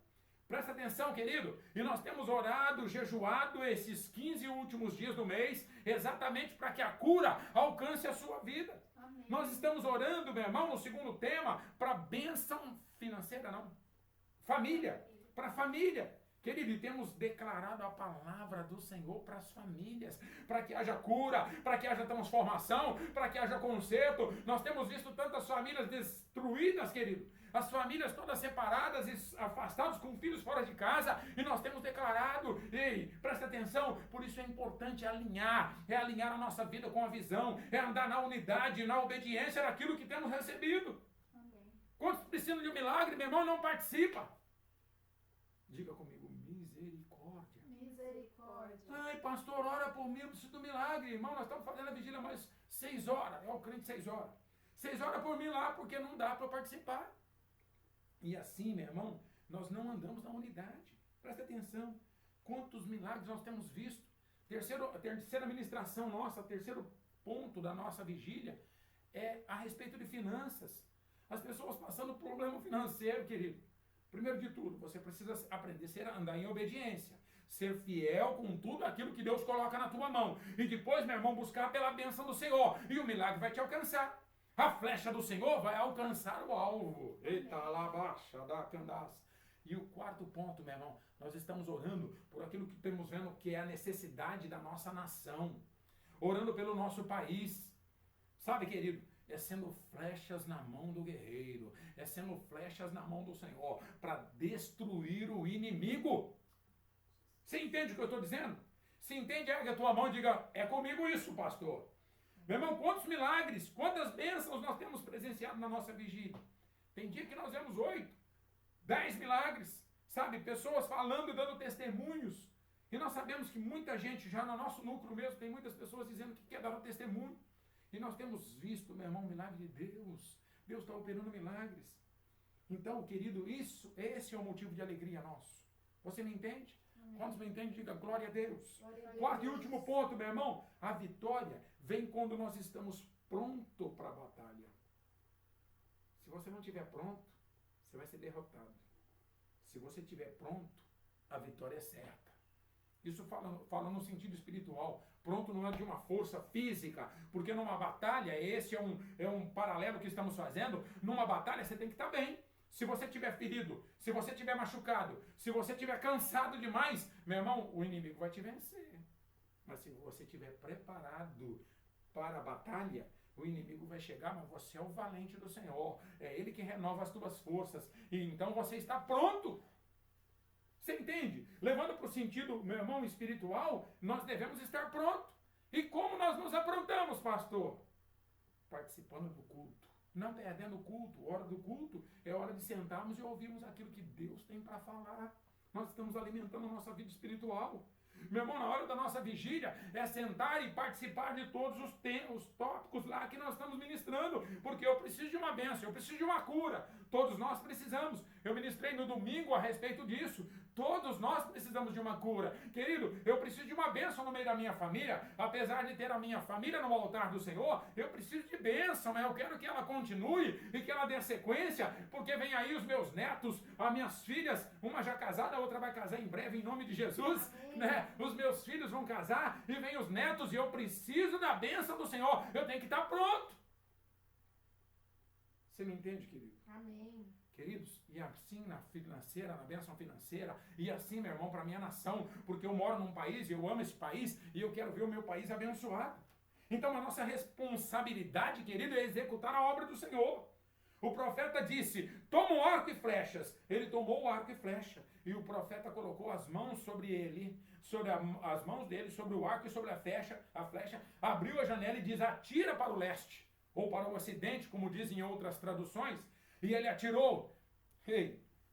Presta atenção, querido. E nós temos orado, jejuado esses 15 últimos dias do mês, exatamente para que a cura alcance a sua vida. Amém. Nós estamos orando, meu irmão, no segundo tema, para bênção financeira, não. Família. Para família. Querido, e temos declarado a palavra do Senhor para as famílias, para que haja cura, para que haja transformação, para que haja conserto. Nós temos visto tantas famílias destruídas, querido. As famílias todas separadas e afastadas com filhos fora de casa, e nós temos declarado, ei, presta atenção, por isso é importante alinhar a nossa vida com a visão, é andar na unidade, na obediência daquilo que temos recebido. Amém. Quantos precisam de um milagre, meu irmão, não participa? Diga comigo, misericórdia. Misericórdia. Ai, pastor, ora por mim, eu preciso do milagre. Irmão, nós estamos fazendo a vigília mais 6 horas, é o crente 6 horas. 6 horas por mim lá, porque não dá para eu participar. E assim, meu irmão, nós não andamos na unidade. Presta atenção. Quantos milagres nós temos visto. Terceira ministração nossa, terceiro ponto da nossa vigília é a respeito de finanças. As pessoas passando por problema financeiro, querido. Primeiro de tudo, você precisa aprender a andar em obediência. Ser fiel com tudo aquilo que Deus coloca na tua mão. E depois, meu irmão, buscar pela bênção do Senhor. E o milagre vai te alcançar. A flecha do Senhor vai alcançar o alvo. Eita, lá baixa, da candás. E o quarto ponto, meu irmão, nós estamos orando por aquilo que estamos vendo que é a necessidade da nossa nação. Orando pelo nosso país. Sabe, querido, é sendo flechas na mão do guerreiro. É sendo flechas na mão do Senhor para destruir o inimigo. Você entende o que eu estou dizendo? Se entende, ergue a tua mão e diga, é comigo isso, pastor. Meu irmão, quantos milagres, quantas bênçãos nós temos presenciado na nossa vigília? Tem dia que nós vemos 8, 10 milagres, sabe? Pessoas falando e dando testemunhos. E nós sabemos que muita gente, já no nosso núcleo mesmo, tem muitas pessoas dizendo que quer dar um testemunho. E nós temos visto, meu irmão, o milagre de Deus. Deus está operando milagres. Então, querido, esse é o motivo de alegria nosso. Você me entende? Amém. Quantos me entendem? Diga glória a Deus. Glória a Deus. Quarto e último ponto, meu irmão. A vitória vem quando nós estamos prontos para a batalha. Se você não estiver pronto, você vai ser derrotado. Se você estiver pronto, a vitória é certa. Isso fala no sentido espiritual. Pronto não é de uma força física, porque numa batalha, esse é um paralelo que estamos fazendo, numa batalha você tem que estar bem. Se você estiver ferido, se você estiver machucado, se você estiver cansado demais, meu irmão, o inimigo vai te vencer. Mas se você estiver preparado para a batalha, o inimigo vai chegar, mas você é o valente do Senhor. É Ele que renova as tuas forças. E então você está pronto. Você entende? Levando para o sentido, meu irmão, espiritual, nós devemos estar prontos. E como nós nos aprontamos, pastor? Participando do culto. Não perdendo o culto. Hora do culto é hora de sentarmos e ouvirmos aquilo que Deus tem para falar. Nós estamos alimentando a nossa vida espiritual. Meu irmão, na hora da nossa vigília, é sentar e participar de todos os tópicos lá que nós estamos ministrando, porque eu preciso de uma bênção, eu preciso de uma cura. Todos nós precisamos. Eu ministrei no domingo a respeito disso. Todos nós precisamos de uma cura. Querido, eu preciso de uma bênção no meio da minha família. Apesar de ter a minha família no altar do Senhor, eu preciso de bênção, mas eu quero que ela continue e que ela dê sequência, porque vem aí os meus netos, as minhas filhas, uma já casada, a outra vai casar em breve, em nome de Jesus, né? Os meus filhos vão casar e vem os netos e eu preciso da bênção do Senhor. Eu tenho que estar pronto. Você me entende, querido? Amém. Queridos, e assim na financeira, na bênção financeira, e assim, meu irmão, para a minha nação, porque eu moro num país, eu amo esse país, e eu quero ver o meu país abençoado. Então a nossa responsabilidade, querido, é executar a obra do Senhor. O profeta disse, toma o arco e flechas. Ele tomou o arco e flecha, e o profeta colocou as mãos sobre ele, sobre as mãos dele, sobre o arco e sobre a flecha, abriu a janela e diz, atira para o leste, ou para o ocidente, como dizem em outras traduções. E ele atirou, e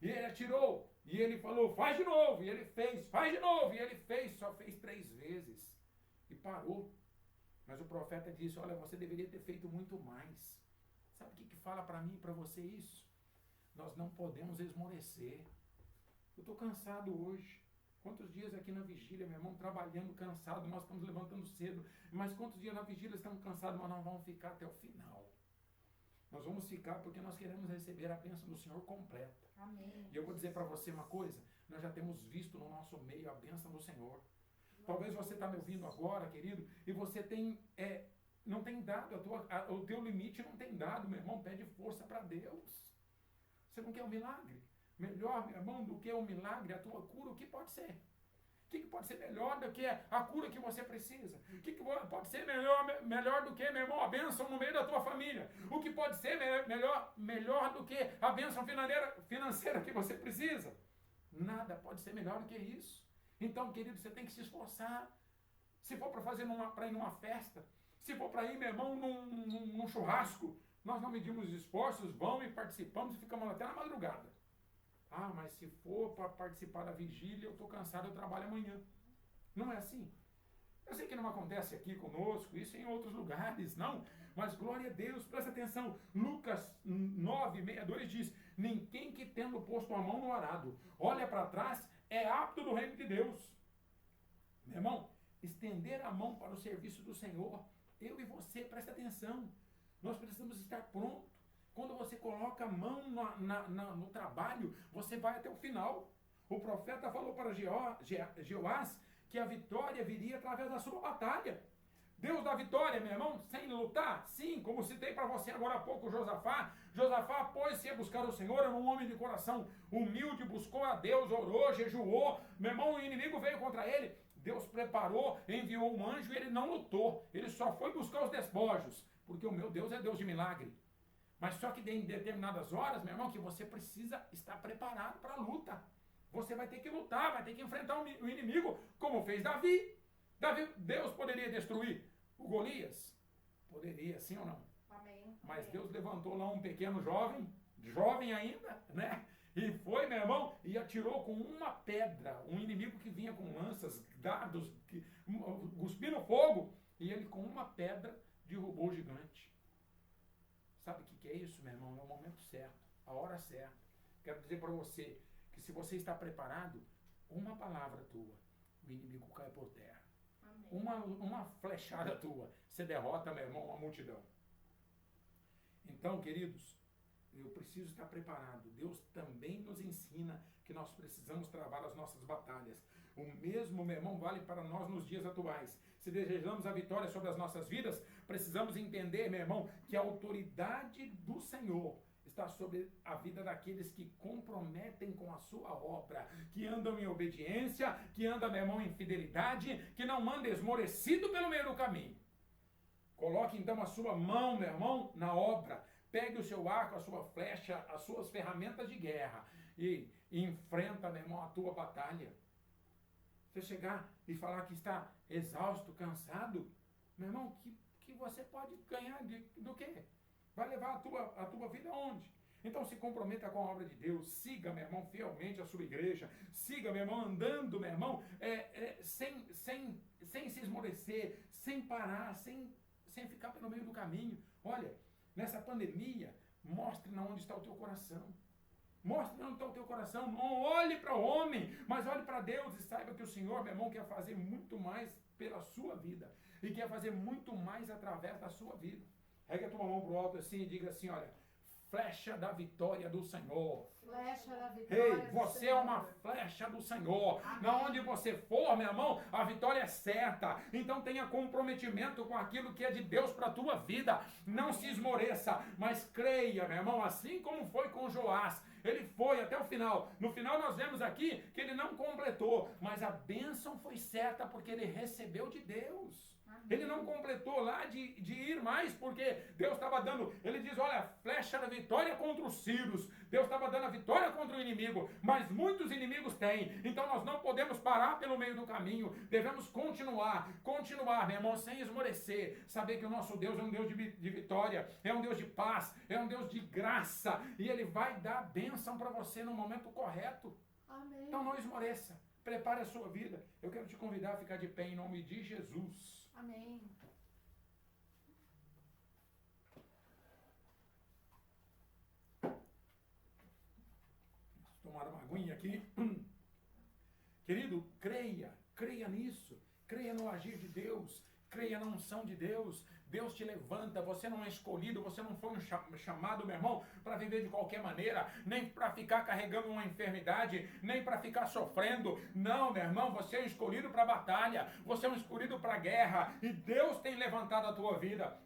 ele atirou, e ele falou, faz de novo, e ele fez, faz de novo, e ele fez, só fez 3 vezes, e parou. Mas o profeta disse, olha, você deveria ter feito muito mais. Sabe o que fala para mim e para você isso? Nós não podemos esmorecer. Eu estou cansado hoje. Quantos dias aqui na vigília, meu irmão, trabalhando, cansado, nós estamos levantando cedo, mas quantos dias na vigília estamos cansados, mas nós vamos ficar até o final. Nós vamos ficar porque nós queremos receber a bênção do Senhor completa. Amém. E eu vou dizer para você uma coisa, nós já temos visto no nosso meio a bênção do Senhor. Talvez você está me ouvindo agora, querido, e você não tem dado, o teu limite não tem dado, meu irmão, pede força para Deus. Você não quer um milagre? Melhor, meu irmão, do que o milagre, a tua cura, o que pode ser? O que pode ser melhor do que a cura que você precisa? O que pode ser melhor do que, meu irmão, a bênção no meio da tua família? O que pode ser melhor do que a bênção financeira que você precisa? Nada pode ser melhor do que isso. Então, querido, você tem que se esforçar. Se for para ir numa festa, se for para ir, meu irmão, num churrasco, nós não medimos esforços, vamos e participamos e ficamos até na madrugada. Ah, mas se for para participar da vigília, eu estou cansado, eu trabalho amanhã. Não é assim. Eu sei que não acontece aqui conosco, isso em outros lugares, não. Mas glória a Deus, presta atenção. Lucas 9:62 diz, ninguém que tendo posto a mão no arado, olha para trás, é apto do reino de Deus. Meu irmão, estender a mão para o serviço do Senhor, eu e você, presta atenção. Nós precisamos estar prontos. Quando você coloca a mão no trabalho, você vai até o final. O profeta falou para Jeoás que a vitória viria através da sua batalha. Deus dá vitória, meu irmão, sem lutar? Sim, como citei para você agora há pouco, Josafá. Josafá pôs-se a buscar o Senhor, era um homem de coração humilde, buscou a Deus, orou, jejuou. Meu irmão, o inimigo veio contra ele. Deus preparou, enviou um anjo e ele não lutou. Ele só foi buscar os despojos, porque o meu Deus é Deus de milagre. Mas só que em determinadas horas, meu irmão, que você precisa estar preparado para a luta. Você vai ter que lutar, vai ter que enfrentar o inimigo, como fez Davi. Deus poderia destruir o Golias? Poderia, sim ou não? Amém. Mas Deus levantou lá um pequeno jovem ainda, né? E foi, meu irmão, e atirou com uma pedra, um inimigo que vinha com lanças, dardos, cuspindo fogo, e ele com uma pedra derrubou o gigante. Sabe o que é isso, meu irmão? É o momento certo, a hora certa. Quero dizer para você que se você está preparado, uma palavra tua, o inimigo cai por terra. Uma flechada tua, você derrota, meu irmão, uma multidão. Então, queridos, eu preciso estar preparado. Deus também nos ensina que nós precisamos travar as nossas batalhas. O mesmo, meu irmão, vale para nós nos dias atuais. Se desejamos a vitória sobre as nossas vidas, precisamos entender, meu irmão, que a autoridade do Senhor está sobre a vida daqueles que comprometem com a sua obra, que andam em obediência, que andam, meu irmão, em fidelidade, que não anda esmorecido pelo meio do caminho. Coloque então a sua mão, meu irmão, na obra. Pegue o seu arco, a sua flecha, as suas ferramentas de guerra e enfrenta, meu irmão, a tua batalha. Você chegar e falar que está exausto, cansado, meu irmão, que você pode ganhar do quê? Vai levar a tua vida aonde? Então se comprometa com a obra de Deus, siga, meu irmão, fielmente a sua igreja, siga, meu irmão, andando, meu irmão, sem se esmorecer, sem parar, sem ficar pelo meio do caminho. Olha, nessa pandemia, mostre onde está o teu coração. Mostre onde está o teu coração. Não olhe para o homem, mas olhe para Deus e saiba que o Senhor, meu irmão, quer fazer muito mais pela sua vida e quer fazer muito mais através da sua vida. Regue a tua mão para o alto assim e diga assim, olha, flecha da vitória do Senhor. Flecha da vitória. Ei, você é uma flecha do Senhor. Na onde você for, meu irmão, a vitória é certa. Então tenha comprometimento com aquilo que é de Deus para a tua vida. Não se esmoreça, mas creia, meu irmão, assim como foi com Joás. Ele foi até o final. No final nós vemos aqui que ele não completou, mas a bênção foi certa porque ele recebeu de Deus. Ele não completou lá de ir mais, porque Deus estava dando, ele diz, olha, flecha da vitória contra os sírios. Deus estava dando a vitória contra o inimigo, mas muitos inimigos têm. Então nós não podemos parar pelo meio do caminho. Devemos continuar, meu irmão, sem esmorecer. Saber que o nosso Deus é um Deus de vitória, é um Deus de paz, é um Deus de graça. E Ele vai dar bênção para você no momento correto. Amém. Então não esmoreça. Prepare a sua vida. Eu quero te convidar a ficar de pé em nome de Jesus. Amém. Tomar uma aguinha aqui. Querido, creia nisso. Creia no agir de Deus. Creia na unção de Deus. Deus te levanta, você não é escolhido, você não foi chamado, meu irmão, para viver de qualquer maneira, nem para ficar carregando uma enfermidade, nem para ficar sofrendo. Não, meu irmão, você é um escolhido para a batalha, você é um escolhido para a guerra, e Deus tem levantado a tua vida.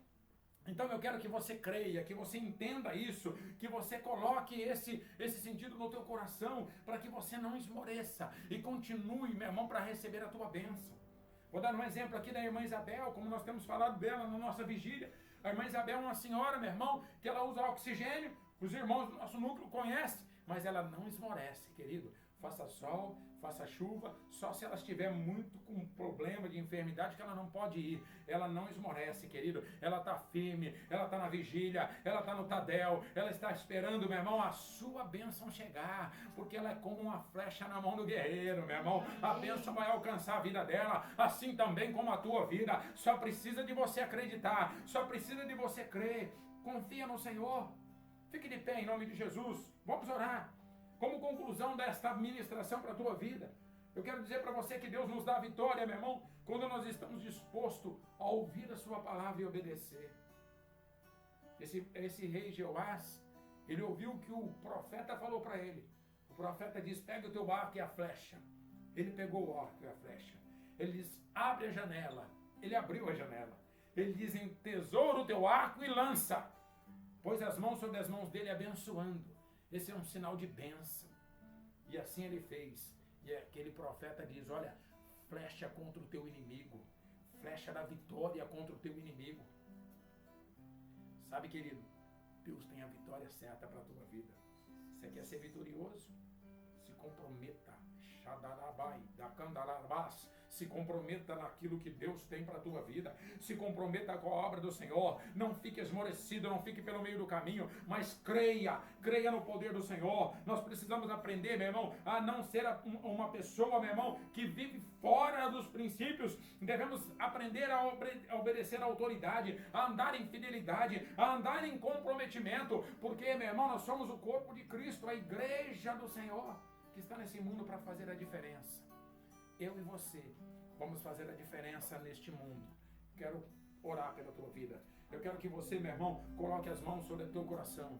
Então eu quero que você creia, que você entenda isso, que você coloque esse sentido no teu coração, para que você não esmoreça e continue, meu irmão, para receber a tua bênção. Vou dar um exemplo aqui da irmã Isabel, como nós temos falado dela na nossa vigília. A irmã Isabel é uma senhora, meu irmão, que ela usa oxigênio, os irmãos do nosso núcleo conhecem, mas ela não esmorece, querido. Faça sol, faça chuva, só se ela estiver muito com problema de enfermidade que ela não pode ir. Ela não esmorece, querido. Ela está firme, ela está na vigília, ela está no Tadel, ela está esperando, meu irmão, a sua bênção chegar, porque ela é como uma flecha na mão do guerreiro, meu irmão. A bênção vai alcançar a vida dela, assim também como a tua vida. Só precisa de você acreditar, só precisa de você crer. Confia no Senhor. Fique de pé em nome de Jesus. Vamos orar. Como conclusão desta ministração para a tua vida, eu quero dizer para você que Deus nos dá a vitória, meu irmão, quando nós estamos dispostos a ouvir a sua palavra e obedecer. Esse rei Jeoás, ele ouviu o que o profeta falou para ele. O profeta diz, pega o teu arco e a flecha. Ele pegou o arco e a flecha. Ele diz, abre a janela. Ele abriu a janela. Ele diz, entesoura o teu arco e lança. Pôs as mãos sobre as mãos dele, abençoando. Esse é um sinal de bênção. E assim ele fez. E aquele profeta diz, olha, flecha contra o teu inimigo. Flecha da vitória contra o teu inimigo. Sabe, querido, Deus tem a vitória certa para a tua vida. Você quer ser vitorioso? Se comprometa. Shadarabai, Dakandarabás. Se comprometa naquilo que Deus tem para a tua vida. Se comprometa com a obra do Senhor. Não fique esmorecido, não fique pelo meio do caminho, mas creia no poder do Senhor. Nós precisamos aprender, meu irmão, a não ser uma pessoa, meu irmão, que vive fora dos princípios. Devemos aprender a obedecer à autoridade, a andar em fidelidade, a andar em comprometimento, porque, meu irmão, nós somos o corpo de Cristo, a igreja do Senhor, que está nesse mundo para fazer a diferença. Eu e você vamos fazer a diferença neste mundo. Quero orar pela tua vida. Eu quero que você, meu irmão, coloque as mãos sobre o teu coração.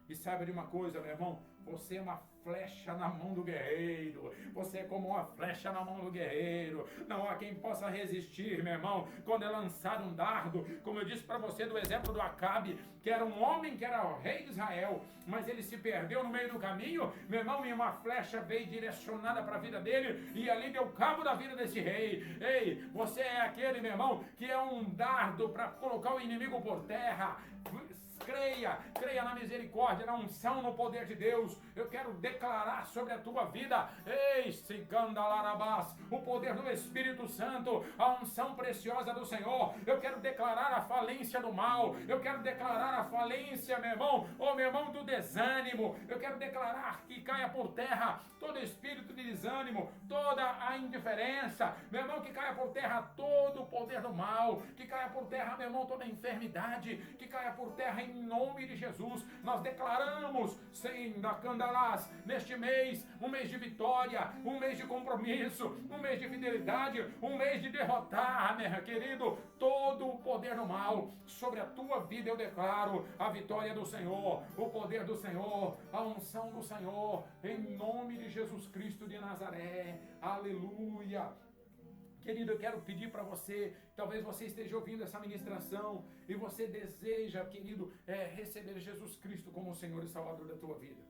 E saiba de uma coisa, meu irmão, você é uma flecha na mão do guerreiro. Você é como uma flecha na mão do guerreiro. Não há quem possa resistir, meu irmão, quando é lançado um dardo. Como eu disse para você do exemplo do Acabe, que era um homem que era o rei de Israel, mas ele se perdeu no meio do caminho, meu irmão, e uma flecha veio direcionada para a vida dele, e ali deu cabo da vida desse rei. Ei, você é aquele, meu irmão, que é um dardo para colocar o inimigo por terra. creia na misericórdia, na unção, no poder de Deus. Eu quero declarar sobre a tua vida, o poder do Espírito Santo, a unção preciosa do Senhor. Eu quero declarar a falência do mal, eu quero declarar a falência, meu irmão, do desânimo. Eu quero declarar que caia por terra todo espírito de desânimo, toda a indiferença, meu irmão, que caia por terra todo o poder do mal, que caia por terra, meu irmão, toda a enfermidade, que caia por terra em nome de Jesus. Nós declaramos, sim, da Candalás, neste mês, um mês de vitória, um mês de compromisso, um mês de fidelidade, um mês de derrotar, meu querido, todo o poder do mal. Sobre a tua vida eu declaro a vitória do Senhor, o poder do Senhor, a unção do Senhor, em nome de Jesus Cristo de Nazaré. Aleluia. Querido, eu quero pedir para você, talvez você esteja ouvindo essa ministração e você deseja, querido, receber Jesus Cristo como o Senhor e Salvador da tua vida.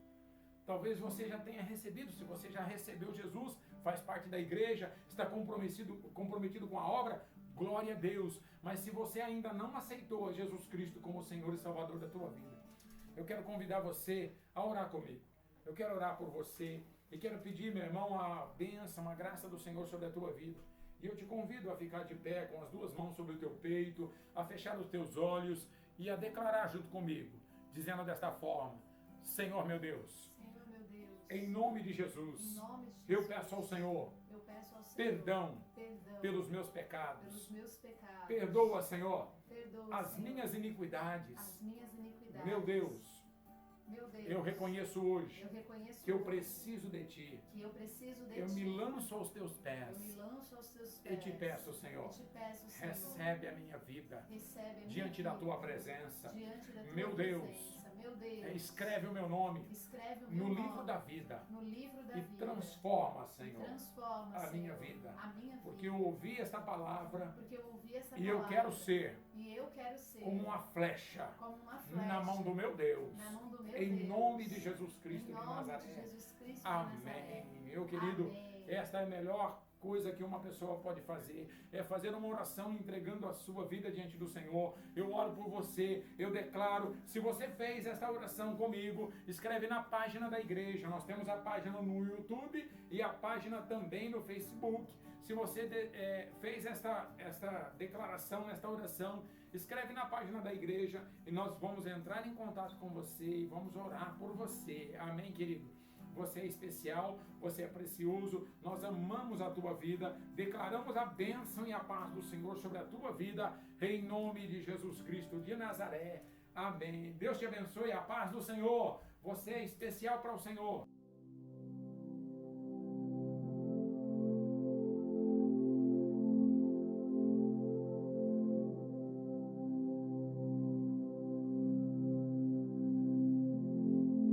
Talvez você já tenha recebido, se você já recebeu Jesus, faz parte da igreja, está comprometido com a obra, glória a Deus. Mas se você ainda não aceitou Jesus Cristo como o Senhor e Salvador da tua vida, eu quero convidar você a orar comigo. Eu quero orar por você e quero pedir, meu irmão, a bênção, a graça do Senhor sobre a tua vida. E eu te convido a ficar de pé com as duas mãos sobre o teu peito, a fechar os teus olhos e a declarar junto comigo, dizendo desta forma: Senhor meu Deus, em nome de Jesus, eu peço ao Senhor perdão pelos meus pecados. Perdoa, Senhor, as minhas iniquidades. Meu Deus, eu reconheço hoje que eu preciso de Ti. Eu me lanço aos Teus pés. E te peço, Senhor, recebe a minha vida diante da Tua presença. Meu Deus, escreve o meu nome no livro da vida e transforma, Senhor, a minha vida. Porque eu ouvi esta palavra e eu quero ser como uma flecha na mão do meu Deus. Em nome de Jesus Cristo de Nazaré. Amém. Meu querido, esta é a melhor coisa que uma pessoa pode fazer, é fazer uma oração entregando a sua vida diante do Senhor. Eu oro por você, eu declaro, se você fez esta oração comigo, escreve na página da igreja. Nós temos a página no YouTube e a página também no Facebook. Se você fez esta declaração, esta oração, escreve na página da igreja e nós vamos entrar em contato com você e vamos orar por você. Amém, querido? Você é especial, você é precioso, nós amamos a tua vida, declaramos a bênção e a paz do Senhor sobre a tua vida, em nome de Jesus Cristo de Nazaré. Amém. Deus te abençoe, a paz do Senhor. Você é especial para o Senhor.